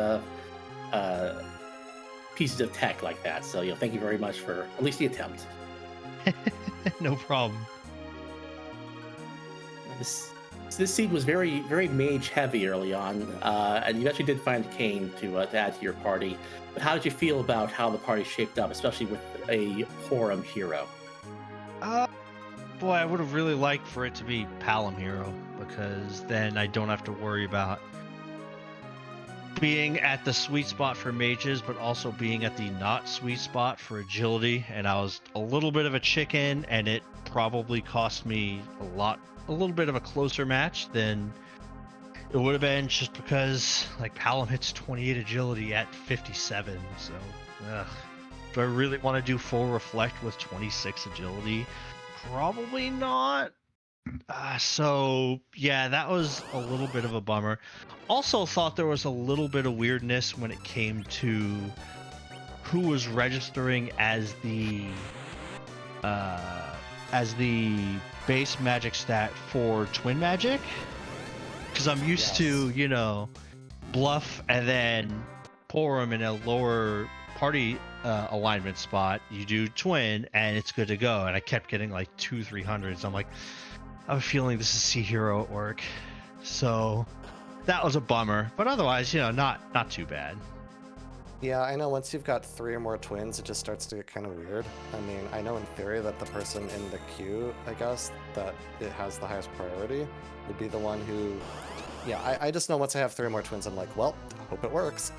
pieces of tech like that. So thank you very much for at least the attempt. No problem. This seed was very, very mage heavy early on, and you actually did find Kane to add to your party. But how did you feel about how the party shaped up, especially with a Porum hero? Boy, I would have really liked for it to be Palom hero, because then I don't have to worry about being at the sweet spot for mages, but also being at the not sweet spot for agility. And I was a little bit of a chicken, and it probably cost me a little bit of a closer match than it would have been, just because like Palom hits 28 agility at 57. So do I really want to do full reflect with 26 agility? Probably not. So yeah, that was a little bit of a bummer. Also thought there was a little bit of weirdness when it came to who was registering as the base magic stat for twin magic, because I'm used to bluff and then Porum in a lower party alignment spot, you do twin and it's good to go, and I kept getting like 200-300s. I'm like, I have a feeling this is CHero at work, so that was a bummer, but otherwise not too bad. Yeah, I know once you've got 3 or more twins, it just starts to get kind of weird. I mean, I know in theory that the person in the queue, I guess, that it has the highest priority would be the one who... Yeah, I just know once I have 3 or more twins, I'm like, well, I hope it works.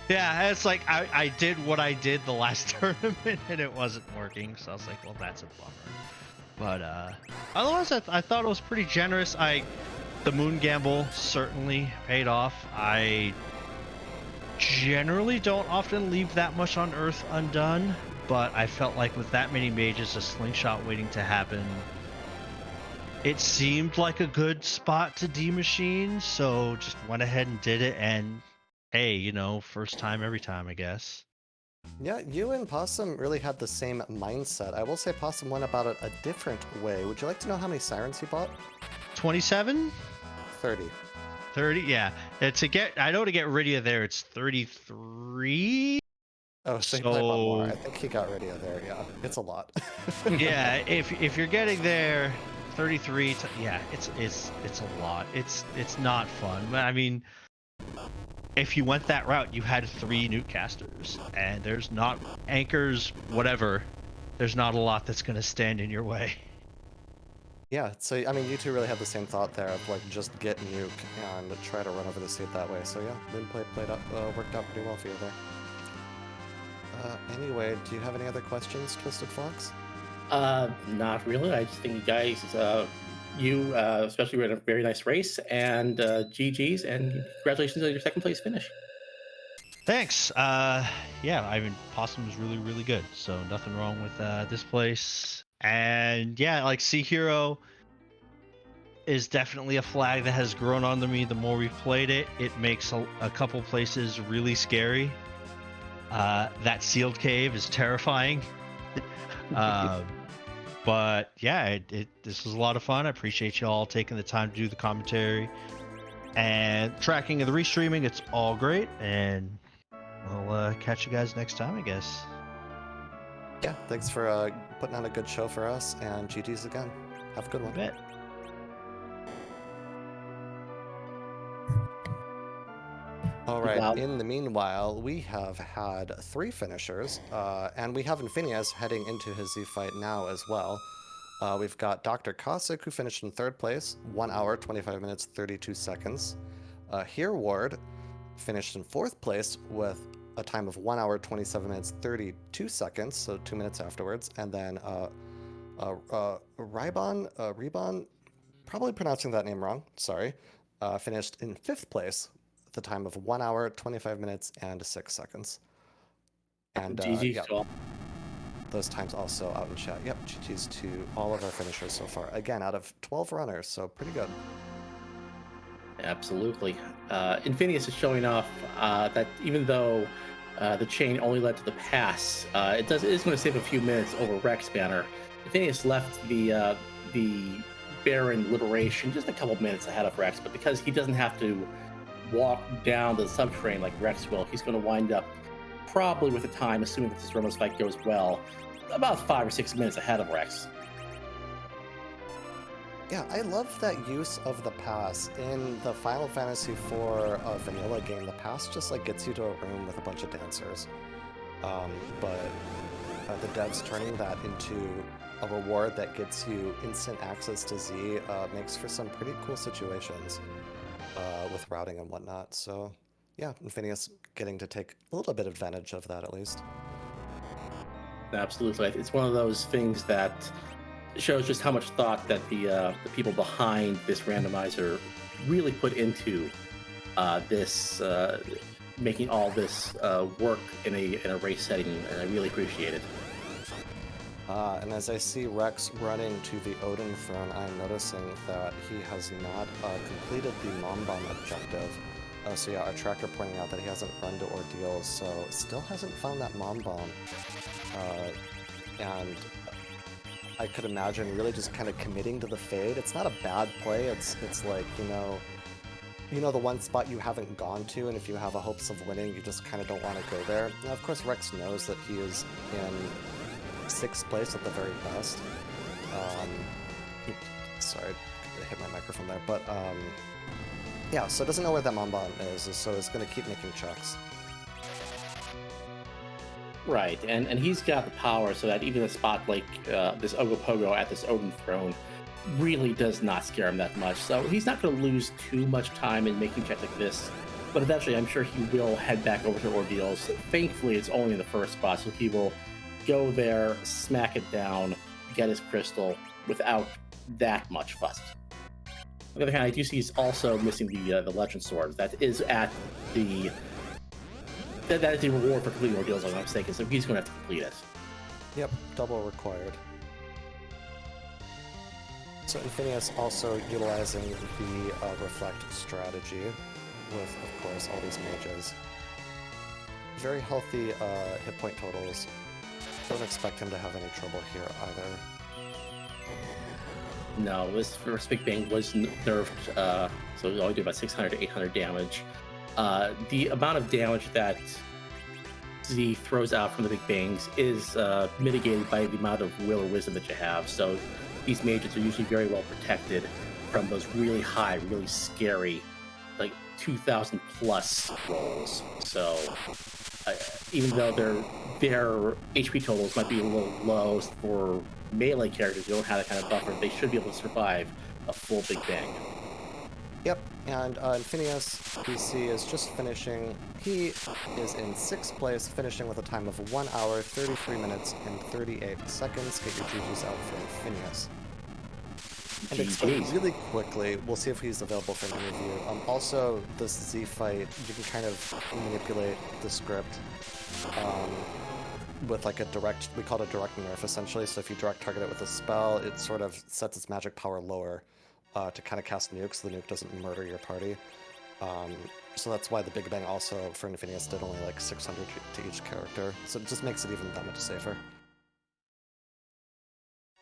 Yeah, it's like I did what I did the last tournament and it wasn't working, so I was like, well, that's a bummer. But otherwise, I thought it was pretty generous. The moon gamble certainly paid off. I generally don't often leave that much on Earth undone, but I felt like with that many mages, a slingshot waiting to happen, It seemed like a good spot to demachine, so just went ahead and did it. And hey, first time every time, I guess. Yeah, you and Possum really had the same mindset. I will say Possum went about it a different way. Would you like to know how many sirens he bought? 27, 30. 30. Yeah, I know to get rid of there, it's 33. Oh, so he probably bought more. I So think he got rid of there. Yeah, it's a lot. yeah, if you're getting there, 33. Yeah, it's a lot. It's not fun. I mean, if you went that route, you had 3 newtcasters, and there's not anchors, whatever. There's not a lot that's gonna stand in your way. Yeah, so I mean, you two really had the same thought there of like just get nuke and try to run over the seat that way. So yeah, Lynn worked out pretty well for you there. Anyway, do you have any other questions, Twisted Fox? Not really. I just think you guys, you especially ran a very nice race, and GG's, and congratulations on your second place finish. Thanks. Yeah, I mean, Possum was really, really good. So nothing wrong with this place. And yeah, like CHero is definitely a flag that has grown onto me the more we've played it. It makes a couple places really scary. That sealed cave is terrifying. But yeah, this was a lot of fun. I appreciate you all taking the time to do the commentary and tracking of the restreaming. It's all great, and we'll catch you guys next time, I guess. Yeah, thanks for putting on a good show for us, and GG's again. Have a good one. Bet. All right, Wow. in the meanwhile, we have had 3 finishers, and we have Infinius heading into his Z fight now as well. We've got Dr. Cossack, who finished in 3rd place, 1 hour, 25 minutes, 32 seconds. Here Ward finished in 4th place with a time of 1 hour, 27 minutes, 32 seconds, so 2 minutes afterwards. And then Rebon, probably pronouncing that name wrong, sorry, finished in 5th place with a time of 1 hour, 25 minutes, and 6 seconds. And GG's yeah, to all. those times also out in chat. Yep, GG's to all of our finishers so far. Again, out of 12 runners, so pretty good. Absolutely. Infinius is showing off that even though the chain only led to the pass, it is going to save a few minutes over Rex Banner. Infinius left the Baron Liberation just a couple minutes ahead of Rex, but because he doesn't have to walk down the subterranean like Rex will, he's going to wind up probably with the time, assuming that this Ramos fight goes well, about 5 or 6 minutes ahead of Rex. Yeah, I love that use of the pass. In the Final Fantasy IV vanilla game, the pass just like gets you to a room with a bunch of dancers. But the devs turning that into a reward that gets you instant access to Z makes for some pretty cool situations with routing and whatnot. So yeah, Infinius getting to take a little bit advantage of that at least. Absolutely. It's one of those things that shows just how much thought that the people behind this randomizer really put into this, making all this work in a race setting, and I really appreciate it. And as I see Rex running to the Odin throne, I'm noticing that he has not completed the Mom Bomb objective. So yeah, our tracker pointing out that he hasn't run to Ordeals, so still hasn't found that Mom Bomb. And I could imagine really just kind of committing to the Fade. It's not a bad play, it's like, you know the one spot you haven't gone to, and if you have a hopes of winning, you just kind of don't want to go there. Now, of course, Rex knows that he is in 6th place at the very best. Sorry, I hit my microphone there, but yeah, so doesn't know where that Mom Bomb is, so it's going to keep making checks. Right, and he's got the power so that even a spot like this Ogopogo at this Odin throne really does not scare him that much. So he's not going to lose too much time in making checks like this, but eventually I'm sure he will head back over to Ordeals. Thankfully, it's only in the first spot, so he will go there, smack it down, get his crystal without that much fuss. On the other hand, I do see he's also missing the Legend Sword. That is at the... That is the reward for completing Ordeals, if I'm not mistaken, so he's going to have to complete it. Yep, double required. So Infinius also utilizing the Reflect strategy with, of course, all these mages. Very healthy hit point totals. Don't expect him to have any trouble here either. No, this first Big Bang was nerfed, so we only do about 600 to 800 damage. The amount of damage that Z throws out from the Big Bangs is mitigated by the amount of will or wisdom that you have. So these mages are usually very well protected from those really high, really scary, like 2,000 plus rolls. So even though their HP totals might be a little low for melee characters who don't have that kind of buffer, they should be able to survive a full Big Bang. Yep, and Infinius, we see, is just finishing. He is in 6th place, finishing with a time of 1 hour, 33 minutes, and 38 seconds. Get your GGs out for Infinius. And explain really quickly, we'll see if he's available for an interview. Also, this Z fight, you can kind of manipulate the script with like a direct, we call it a direct nerf essentially. So if you direct target it with a spell, it sort of sets its magic power lower to kind of cast nukes, so the nuke doesn't murder your party. So that's why the Big Bang also for Infinius did only like 600 to each character. So it just makes it even that much safer.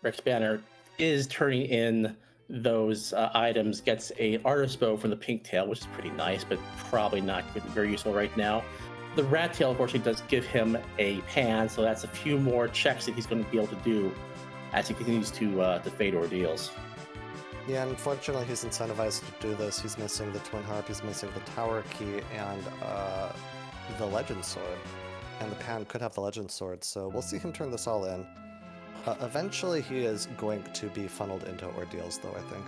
Rex Banner is turning in those items, gets a artist bow from the Pink Tail, which is pretty nice, but probably not very useful right now. The Rat Tail, unfortunately, does give him a pan, so that's a few more checks that he's going to be able to do as he continues to fade ordeals. Yeah, unfortunately, he's incentivized to do this. He's missing the Twin Harp, he's missing the Tower Key, and the Legend Sword. And the pan could have the Legend Sword, so we'll see him turn this all in. Eventually, he is going to be funneled into ordeals, though, I think.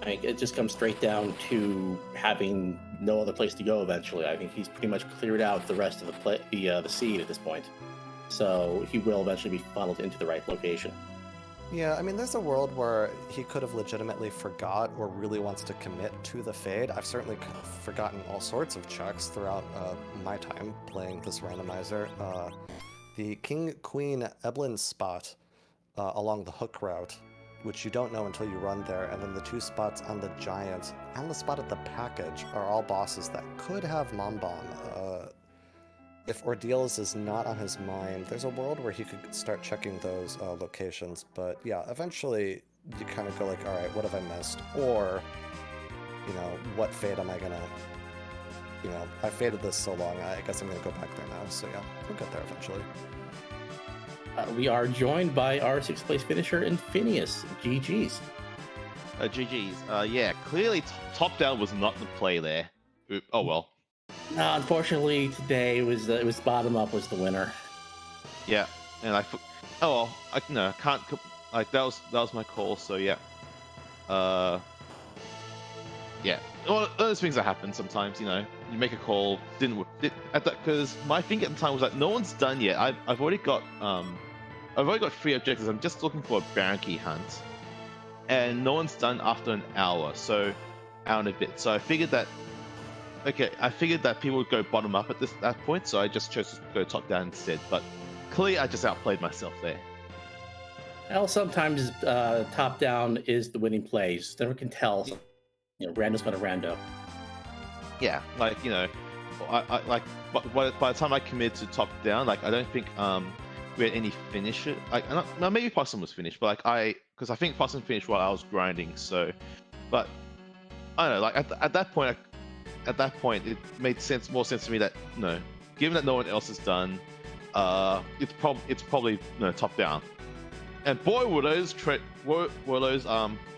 I think it just comes straight down to having no other place to go eventually. I think he's pretty much cleared out the rest of the seed at this point. So he will eventually be funneled into the right location. Yeah, I mean, there's a world where he could have legitimately forgot or really wants to commit to the Fade. I've certainly forgotten all sorts of checks throughout my time playing this randomizer. The King-Queen Eblin spot along the hook route, which you don't know until you run there, and then the 2 spots on the Giant and the spot at the package are all bosses that could have Mom Bomb. If Ordeals is not on his mind, there's a world where he could start checking those locations, but yeah, eventually you kind of go like, alright, what have I missed? Or, you know, what fate am I gonna, you know, I faded this so long, I guess I'm gonna go back there now, so yeah, we'll get there eventually. We are joined by our 6th place finisher, Infinius. GG's. GG's. Yeah, clearly top down was not the play there. Oh well. Unfortunately, today it was bottom up was the winner. Yeah, and oh well, I can't like that was my call. So yeah, yeah. Well, those things that happen sometimes. You know, you make a call, didn't work at that because my thing at the time was like, no one's done yet. I've already got 3 objectives. I'm just looking for a Baron hunt, and no one's done after an hour. So hour and a bit. So I figured that. Okay, I figured that people would go bottom up at that point, so I just chose to go top down instead. But clearly, I just outplayed myself there. Well, sometimes top down is the winning play. You just never can tell. You know, rando's going to rando. Yeah, like you know, I like by the time I committed to top down, like I don't think we had any finish. Like no, maybe Possum was finished, but like because I think Possum finished while I was grinding. So, but I don't know. Like at that point. At that point, it made more sense to me that given that no one else has done, it's probably top down. And boy, were those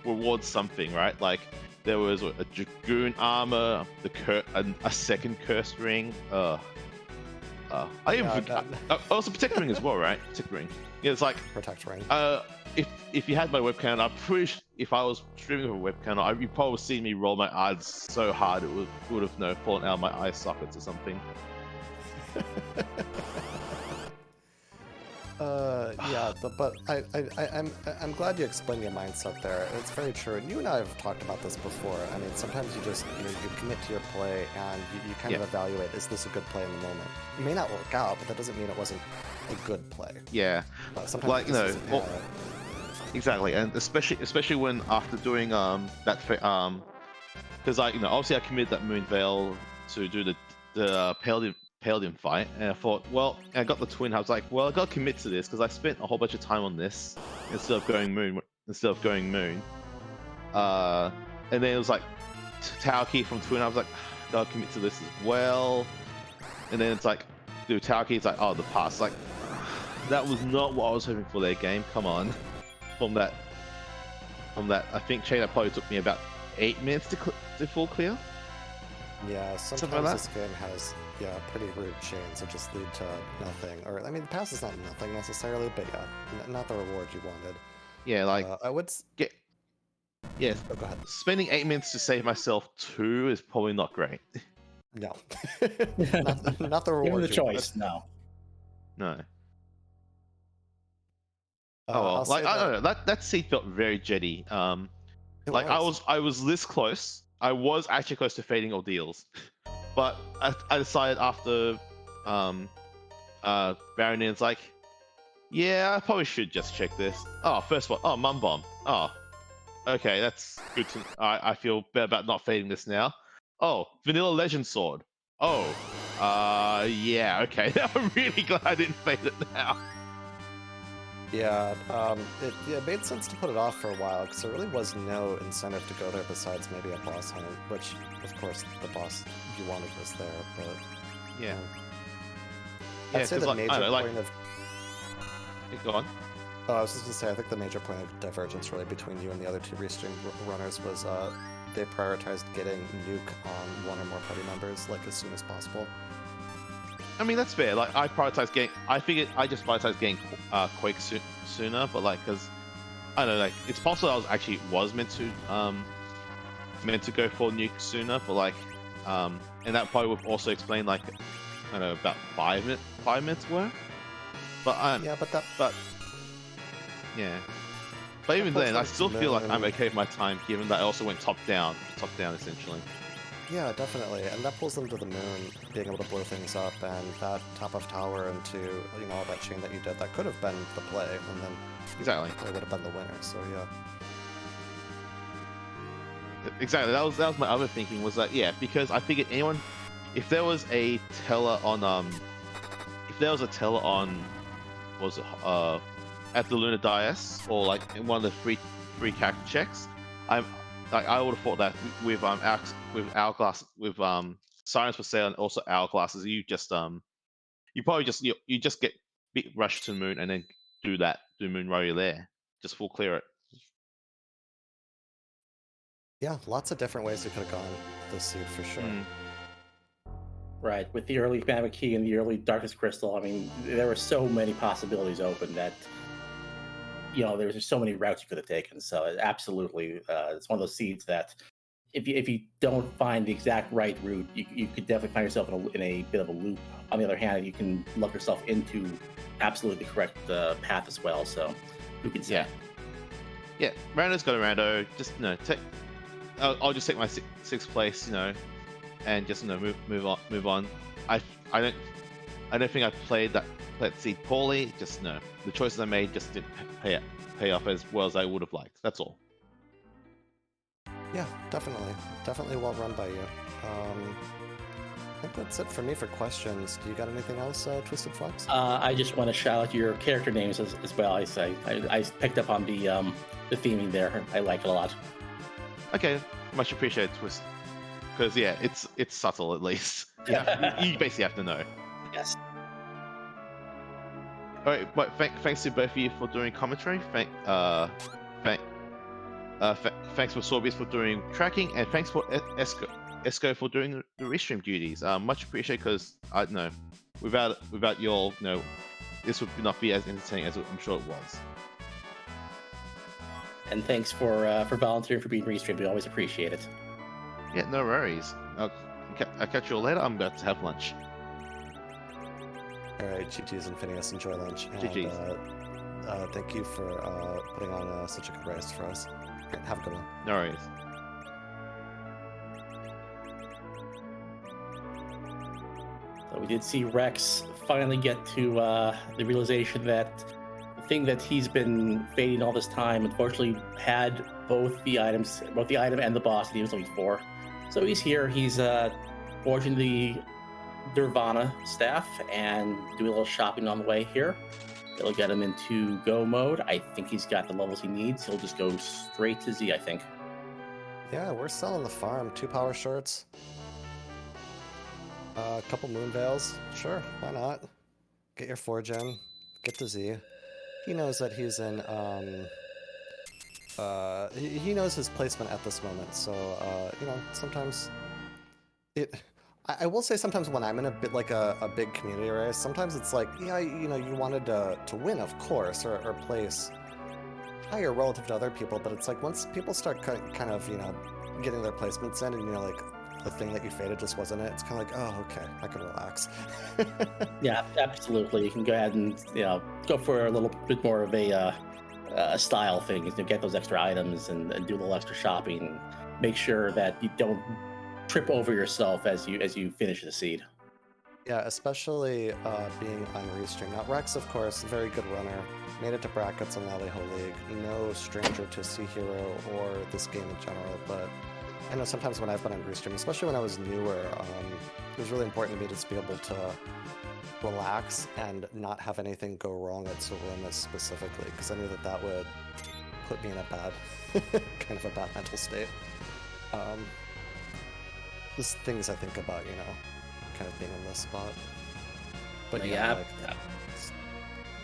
rewards something, right? Like there was a Dragoon armor, a second cursed ring. I even forgot. Also protect ring as well, right? Protect ring. Yeah, it's like Protect ring. If you had my webcam, I'm pretty sure if I was streaming with a webcam, you'd probably see me roll my eyes so hard it would have fallen out of my eye sockets or something. Yeah, but I'm glad you explained your mindset there. It's very true, and you and I have talked about this before. I mean, sometimes you just you commit to your play, and you kind of evaluate, is this a good play in the moment? It may not work out, but that doesn't mean it wasn't a good play. Yeah, Sometimes like it just isn't, exactly, and especially when after doing because obviously I committed that Moon Veil to do the Paladin fight, and I thought, well, and I got the twin. I was like, well, I got to commit to this because I spent a whole bunch of time on this instead of going Moon. And then it was like Tower Key from Twin. I was like, gotta commit to this as well. And then it's like, do Tower Key. It's like, oh, the pass. Like, that was not what I was hoping for their game. Come on. From that, I think CHero probably took me about 8 minutes to full clear. Yeah, sometimes this game has pretty rude chains that just lead to nothing. Or I mean, the pass is not nothing necessarily, but yeah, not the reward you wanted. Yeah, like I would get. Yes. Oh, go ahead. Spending 8 minutes to save myself 2 is probably not great. No, not the reward. Given the choice, no. No. Oh, well, like I don't know. That seed felt very jetty. Like I was this close. I was actually close to fading ordeals, but I decided after Baronin's like, yeah, I probably should just check this. Oh, first one. Oh, Mum Bomb. Oh, okay, that's good to. I feel better about not fading this now. Oh, Vanilla Legend Sword. Oh, yeah, okay. I'm really glad I didn't fade it now. Yeah, it made sense to put it off for a while because there really was no incentive to go there besides maybe a boss hunt, which, of course, the boss you wanted was there, but... Yeah. I'd say the major point of... Go on. Oh, I was just going to say, I think the major point of divergence really between you and the other two restream runners was they prioritized getting nuke on one or more party members like as soon as possible. I mean, that's fair. Like, I figured I just prioritized getting Quake sooner, but like, cause I don't know, like, it's possible I was meant to go for nuke sooner, but like, and that probably would also explain like, I don't know, about 5 minutes worth. But yeah. But even then, I still feel like I'm okay with my time, given that I also went top down essentially. Yeah, definitely, and that pulls them to the moon, being able to blow things up, and that top of tower into all that chain that you did. That could have been the play, and then exactly it would have been the winner. So yeah. Exactly. That was my other thinking was that because I figured if there was a teller on was it at the Lunar Dais or like in one of the free character checks, I would have thought that with Hourglass with Sirens for Sale and also Hourglasses, you just get rushed to the moon and then do moon while you're there, just full clear it. Yeah, lots of different ways you could have gone this seed for sure. Right, with the early Magma Key and the early Darkness Crystal, I mean, there were so many possibilities open that, there was just so many routes you could have taken. So absolutely, it's one of those seeds that if you don't find the exact right route, you could definitely find yourself in a bit of a loop. On the other hand, you can luck yourself into absolutely the correct path as well. So who can say? Yeah, Rando's got a rando. Just I'll just take my sixth place, and just move on. I don't think I played that seed poorly. Just the choices I made just didn't pay off as well as I would have liked. That's all. Yeah, definitely well run by you. I think that's it for me for questions. Do you got anything else, Twisted Flex? I just want to shout out your character names as well. I picked up on the theming there. I like it a lot. Okay, much appreciated, Twist. Because it's subtle at least. Yeah. You basically have to know. Yes. All right, but thanks to both of you for doing commentary. Thanks for Sorbius for doing tracking, and thanks for Esco for doing the restream duties. Much appreciated, because I know without your this would not be as entertaining as I'm sure it was. And thanks for volunteering for being restreamed. We always appreciate it. Yeah, no worries. I'll catch you all later. I'm about to have lunch. All right, GG's and Phineas, enjoy lunch. And, GG's. thank you for putting on such a good race for us. All right, have a good one. No worries. So we did see Rex finally get to the realization that the thing that he's been fading all this time, unfortunately, had both the item and the boss that he was looking for. So he's here. He's forging the Nirvana staff and doing a little shopping on the way here. It'll get him into go mode. I think he's got the levels he needs. He'll just go straight to Z, I think. Yeah, we're selling the farm. 2 power shirts. A couple moon veils. Sure, why not? Get your 4-gen. Get to Z. He knows that he's in, he knows his placement at this moment, so, you know, sometimes I will say sometimes when I'm in a bit like a big community race, sometimes it's like, yeah, you know, you wanted to win, of course, or place higher relative to other people, but it's like once people start kind of, you know, getting their placements in and, you know, like the thing that you faded just wasn't it, it's kind of like, oh, okay, I can relax. Yeah, absolutely. You can go ahead and, you know, go for a little bit more of a style thing. You can get those extra items and do a little extra shopping. Make sure that you don't trip over yourself as you finish the seed. Yeah, especially being on Restream. Now, Rex, of course, very good runner. Made it to brackets in Lally Ho League. No stranger to CHero or this game in general, but I know sometimes when I've been on Restream, especially when I was newer, it was really important to me to just be able to relax and not have anything go wrong at Soromas specifically, because I knew that that would put me in a bad, kind of a bad mental state. There's things I think about, you know, kind of being in this spot. But yeah, like, it's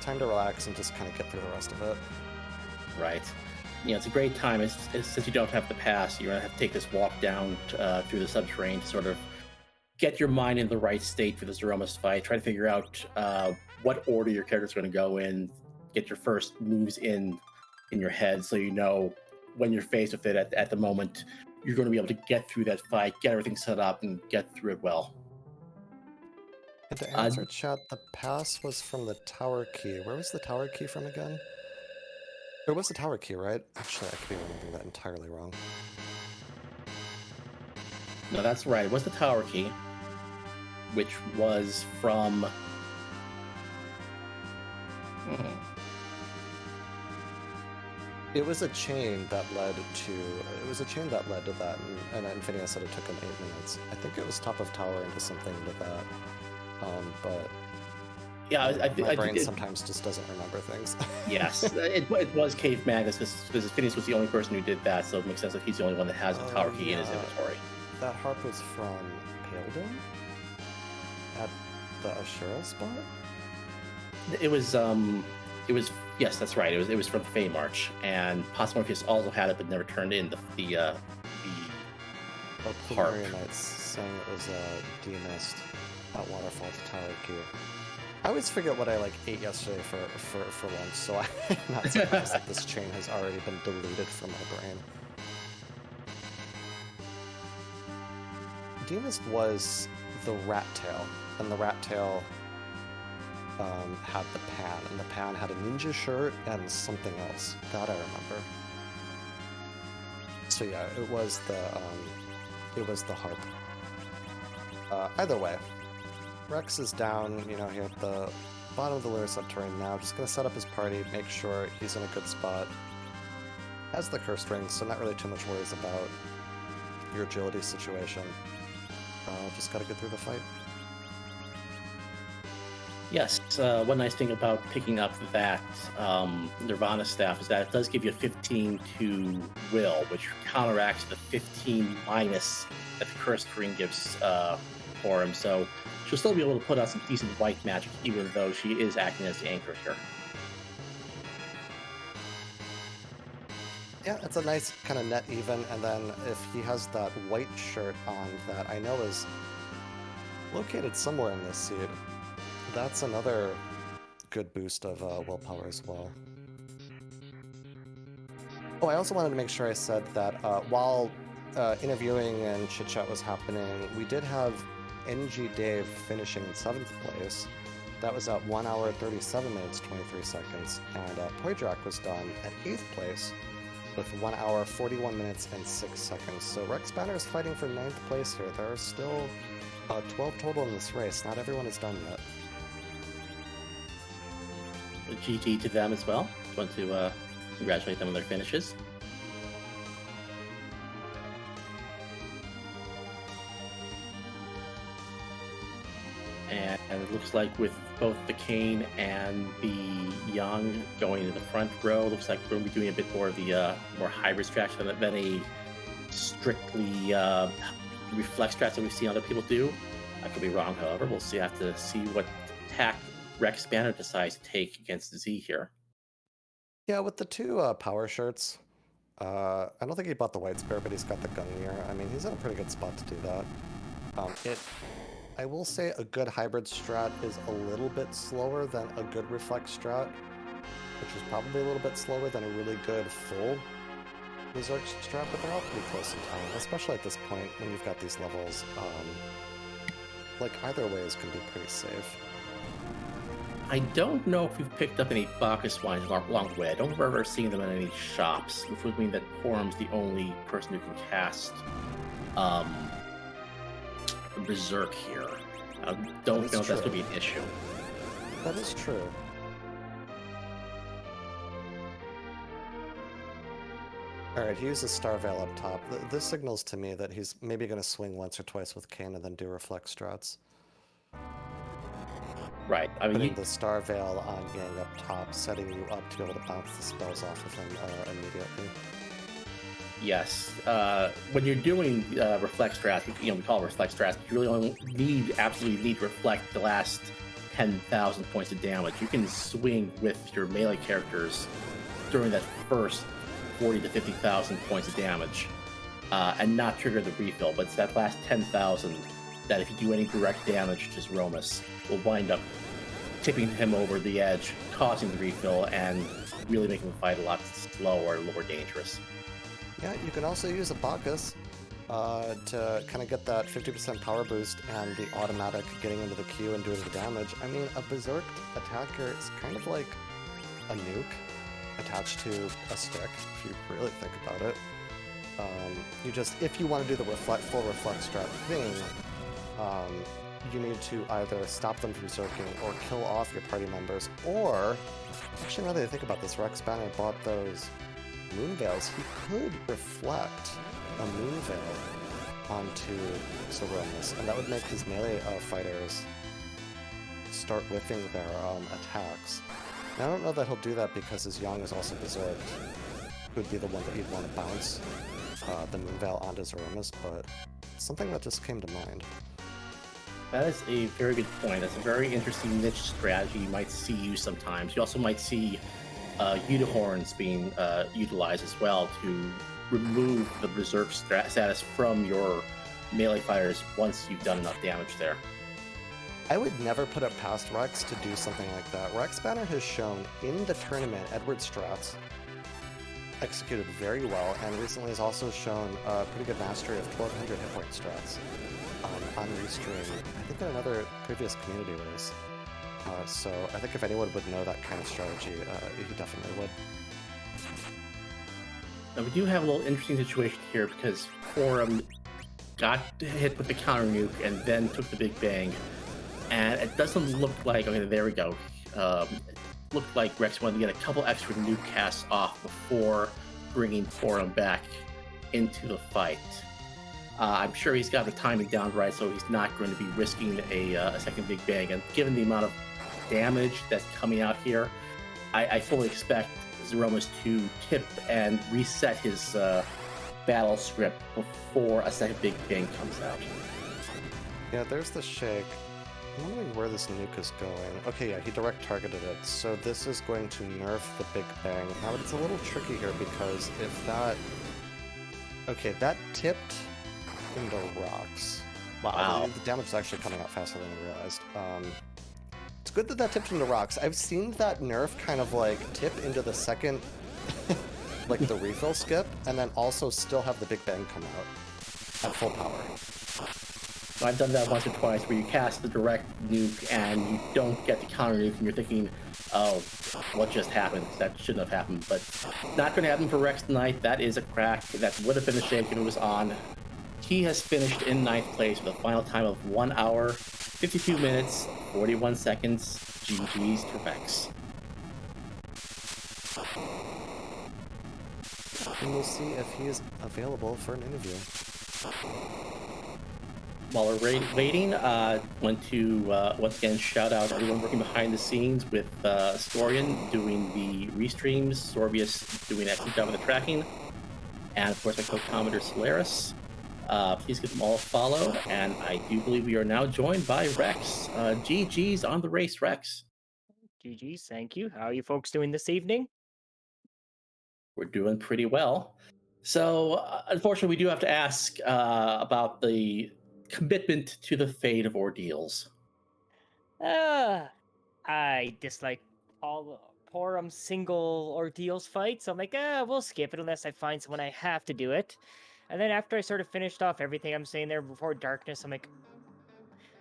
time to relax and just kind of get through the rest of it. Right. You know, it's a great time. Since you don't have the pass, you're going to have to take this walk down through the subterranean to sort of get your mind in the right state for this Zeromus fight. Try to figure out what order your character's going to go in. Get your first moves in your head so you know when you're faced with it at the moment. You're going to be able to get through that fight, get everything set up, and get through it well. And to answer chat, the pass was from the tower key. Where was the tower key from again? It was the tower key, right? Actually, I could be remembering that entirely wrong. No, that's right. It was the tower key, which was from... It was a chain that led to... It was a chain that led to that, and Infinia said it took him 8 minutes. I think it was top of tower into something to that. But... Yeah, my brain sometimes just doesn't remember things. Yes, it was Cave Magnus, because Phineas was the only person who did that, so it makes sense that he's the only one that has the tower key in his inventory. That harp was from Paledon? At the CHero spot? It was yes, that's right. It was from Fey March, and Posmorpheus also had it, but never turned in the harp. Knights saying it was demist at Waterfall to Tower Key. I always forget what I ate yesterday for lunch, so I'm not surprised that this chain has already been deleted from my brain. Demist was the rat tail, and the rat tail had the pan, and the pan had a ninja shirt and something else. That I remember. So yeah, it was the harp. Either way, Rex is down, you know, here at the bottom of the lunar subterranean now. Just gonna set up his party, make sure he's in a good spot. Has the cursed rings, so not really too much worries about your agility situation. Just gotta get through the fight. Yes, one nice thing about picking up that Nirvana staff is that it does give you a 15 to will, which counteracts the 15 minus that the cursed ring gives for him. So she'll still be able to put out some decent white magic, even though she is acting as the anchor here. Yeah, it's a nice kind of net even, and then if he has that white shirt on that I know is located somewhere in this seed, that's another good boost of willpower as well. Oh, I also wanted to make sure I said that while interviewing and chit-chat was happening, we did have NG Dave finishing in 7th place. That was at 1 hour 37 minutes 23 seconds, and Poidrak was done at 8th place with 1 hour 41 minutes and 6 seconds. So Rex Banner is fighting for 9th place here. There are still 12 total in this race. Not everyone is done yet. GG to them as well. Just want to congratulate them on their finishes. And it looks like with both the Kane and the Young going in the front row, looks like we're going to be doing a bit more of the more hybrid strats than a strictly reflex strats that we've seen other people do. I could be wrong, however. We'll have to see what tack Rex Banner decides to take against Z here. Yeah, with the two power shirts, I don't think he bought the White Spirit, but he's got the Gungnir. I mean, he's in a pretty good spot to do that. I will say a good hybrid strat is a little bit slower than a good reflex strat, which is probably a little bit slower than a really good full Berserk strat, but they're all pretty close in time, especially at this point when you've got these levels. Like, either way is going to be pretty safe. I don't know if we've picked up any Bacchus wines along the way. I don't remember seeing them in any shops, which would mean that Porum's the only person who can cast Berserk here. I don't know if that's going to be an issue. That is true. Alright, he uses Star Veil up top. This signals to me that he's maybe going to swing once or twice with Kane and then do reflex strats. Right. I mean, putting the Star Veil on Yang up top, setting you up to be able to bounce the spells off of him immediately. Yes. When you're doing reflex strats, we call it reflex strats, but you really only absolutely need to reflect the last 10,000 points of damage. You can swing with your melee characters during that first 40 to 50,000 points of damage and not trigger the refill, but it's that last 10,000 that if you do any direct damage to Zeromus will wind up tipping him over the edge, causing the refill, and really making the fight a lot slower and more dangerous. Yeah, you can also use a Bacchus to kind of get that 50% power boost and the automatic getting into the queue and doing the damage. I mean, a Berserk attacker is kind of like a nuke attached to a stick, if you really think about it. If you want to do the full reflex strat thing, you need to either stop them from Berserking or kill off your party members, or, actually now that I think about this, Rex Banner bought those Moon Veils. He could reflect a Moon Veil onto Zeromus, and that would make his melee fighters start whiffing their attacks. And I don't know that he'll do that because his Yang is also Berserk, who would be the one that you'd want to bounce the Moon Veil onto Zeromus, but it's something that just came to mind. That is a very good point. That's a very interesting niche strategy you might see used sometimes. You also might see Unicorns being utilized as well to remove the Berserk status from your melee fighters once you've done enough damage there. I would never put it past Rex to do something like that. Rex Banner has shown in the tournament Edward strats executed very well, and recently has also shown a pretty good mastery of 1200 hit point strats on Restream, I think in another previous community race. So I think if anyone would know that kind of strategy, he definitely would. Now we do have a little interesting situation here because Forum got hit with the counter nuke and then took the Big Bang, and it doesn't look like, okay, there we go. It looked like Rex wanted to get a couple extra nuke casts off before bringing Forum back into the fight. I'm sure he's got the timing down right, so he's not going to be risking a second Big Bang. And given the amount of damage that's coming out here, I fully expect Zeromus to tip and reset his battle script before a second Big Bang comes out. Yeah, there's the shake. I'm wondering where this nuke is going. Okay, yeah, he direct targeted it. So this is going to nerf the Big Bang. Now it's a little tricky here because if that... Okay, that tipped into rocks. Wow. The damage is actually coming out faster than I realized. It's good that tipped into rocks. I've seen that nerf kind of like tip into the second, like the refill skip, and then also still have the Big Bang come out at full power. I've done that once or twice where you cast the direct nuke and you don't get the counter nuke and you're thinking, oh, what just happened? That shouldn't have happened. But not going to happen for Rex tonight. That is a crack. That would have been a shake if it was on. He has finished in 9th place with a final time of 1 hour, 52 minutes, 41 seconds. GG's to Rex. And we'll see if he is available for an interview. While we're waiting, want to once again shout out everyone working behind the scenes with Storian doing the restreams, Sorbius doing an excellent job of the tracking, and of course my co-commenter Solaris. Please give them all a follow, and I do believe we are now joined by Rex. GG's on the race, Rex. GG's, thank you. How are you folks doing this evening? We're doing pretty well. So, unfortunately, we do have to ask about the commitment to the fate of ordeals. I dislike all Porum single ordeals fights, so I'm like, we'll skip it unless I find someone I have to do it. And then after I sort of finished off everything I'm saying there before darkness, I'm like,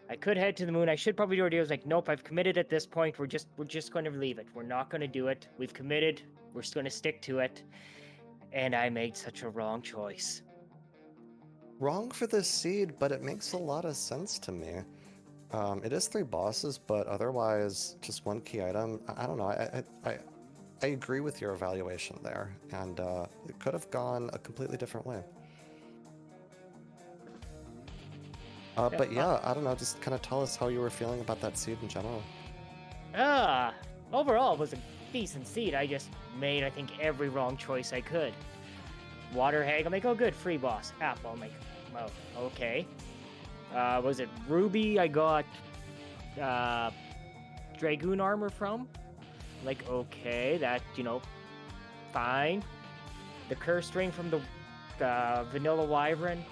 I could head to the moon. I should probably do ordeals. Like, nope, I've committed at this point. We're just going to leave it. We're not going to do it. We've committed. We're just going to stick to it. And I made such a wrong choice. Wrong for the seed, but it makes a lot of sense to me. It is 3 bosses, but otherwise just 1 key item. I don't know. I agree with your evaluation there, and it could have gone a completely different way. But yeah, I don't know. Just kind of tell us how you were feeling about that seed in general. Overall, it was a decent seed. I just made, I think, every wrong choice I could. Water Hag, I'm like, oh good, free boss. Apple, I'm like, oh, okay. Was it Ruby I got Dragoon armor from? Like, okay, that, fine. The curse ring from the Vanilla Wyvern.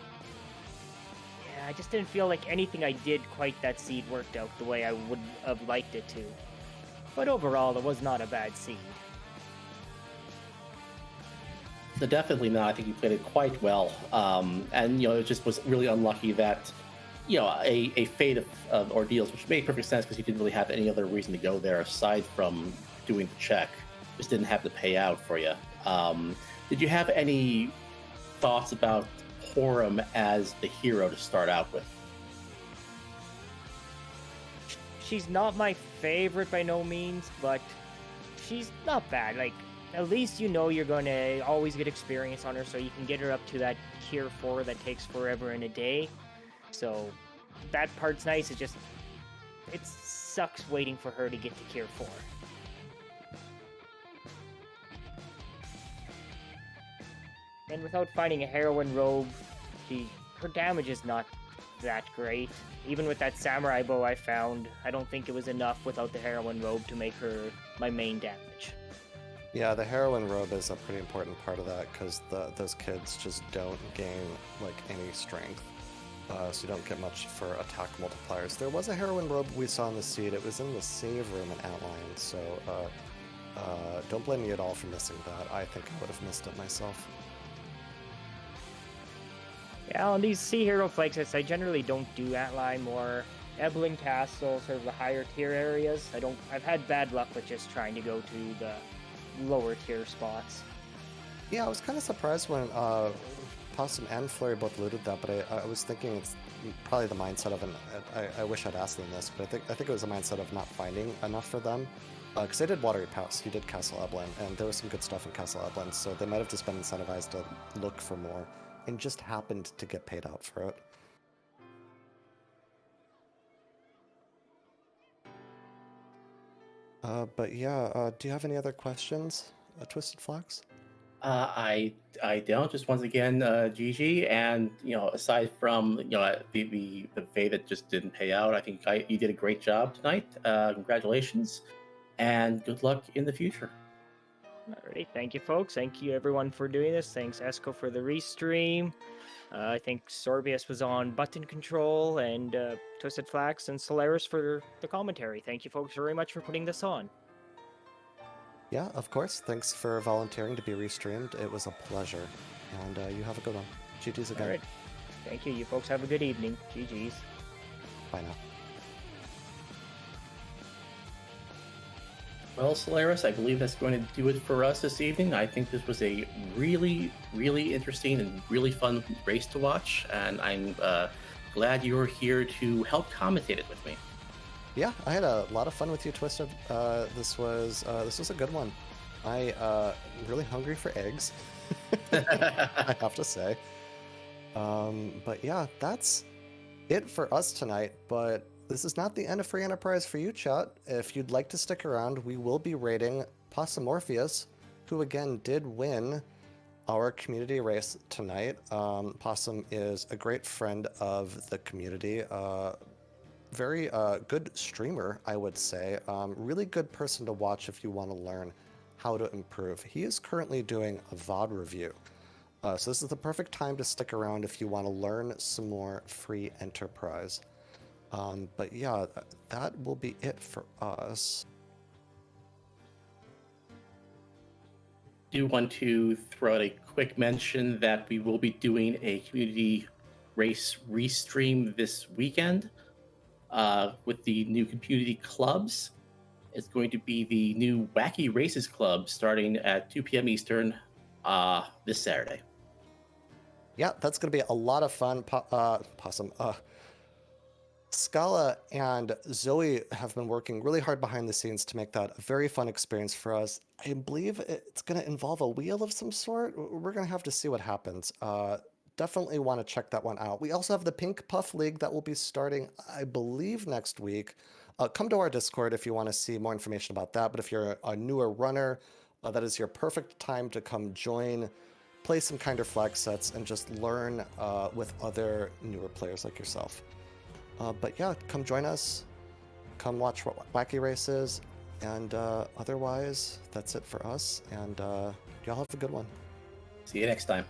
Yeah, I just didn't feel like anything I did quite that seed worked out the way I would have liked it to. But overall, it was not a bad seed. No, definitely not. I think you played it quite well. And, it just was really unlucky that, a fate of ordeals, which made perfect sense because you didn't really have any other reason to go there aside from doing the check, just didn't have to pay out for you. Did you have any thoughts about Porum as the hero to start out with? She's not my favorite by no means, but she's not bad. Like, at least you're going to always get experience on her, so you can get her up to that tier 4 that takes forever and a day. So that part's nice. It sucks waiting for her to get to tier 4. And without finding a heroine robe, her damage is not that great. Even with that samurai bow I found, I don't think it was enough without the heroine robe to make her my main damage. Yeah, the heroine robe is a pretty important part of that because those kids just don't gain like any strength, so you don't get much for attack multipliers. There was a heroine robe we saw in the seed. It was in the save room in Outline, so don't blame me at all for missing that. I think I would have missed it myself. Yeah, on these CHero flagship, I generally don't do Atline, more Eblin Castle, sort of the higher tier areas. I've had bad luck with just trying to go to the lower tier spots. Yeah, I was kind of surprised when Possum and Flurry both looted that, but I was thinking it's probably the mindset of I wish I'd asked them this, but I think it was a mindset of not finding enough for them. Because they did Watery Pass, he did Castle Eblin, and there was some good stuff in Castle Eblin, so they might have just been incentivized to look for more, and just happened to get paid out for it. But yeah, do you have any other questions, Twisted Flax? I don't. Just once again, GG, and aside from the fate that just didn't pay out, I think you did a great job tonight. Congratulations, and good luck in the future. Alrighty, thank you, folks. Thank you, everyone, for doing this. Thanks, Esco, for the restream. I think Sorbius was on button control, and Twisted Flax and Solaris for the commentary. Thank you, folks, very much for putting this on. Yeah, of course. Thanks for volunteering to be restreamed. It was a pleasure. And you have a good one. GG's again. All right. Thank you. You folks have a good evening. GG's. Bye now. Well, Solaris, I believe that's going to do it for us this evening. I think this was a really, really interesting and really fun race to watch, and I'm glad you were here to help commentate it with me. Yeah, I had a lot of fun with you, Twisted. This was a good one. I really hungry for eggs. I have to say. But yeah, that's it for us tonight. But this is not the end of Free Enterprise for you, chat. If you'd like to stick around, we will be rating Possumorpheus, who again did win our community race tonight. Possum is a great friend of the community. Very good streamer, I would say. Really good person to watch if you want to learn how to improve. He is currently doing a VOD review. So this is the perfect time to stick around if you want to learn some more Free Enterprise. But yeah, that will be it for us. Do want to throw out a quick mention that we will be doing a community race restream this weekend with the new community clubs. It's going to be the new Wacky Races Club starting at 2 p.m. Eastern this Saturday. Yeah, that's going to be a lot of fun. Possum. Scala and Zoe have been working really hard behind the scenes to make that a very fun experience for us. I believe it's going to involve a wheel of some sort. We're going to have to see what happens. Definitely want to check that one out. We also have the Pink Puff League that will be starting, I believe, next week. Come to our Discord if you want to see more information about that. But if you're a newer runner, that is your perfect time to come join, play some Kinder Flag sets, and just learn with other newer players like yourself. But yeah, come join us, come watch Wacky Races, and otherwise, that's it for us, and y'all have a good one. See you next time.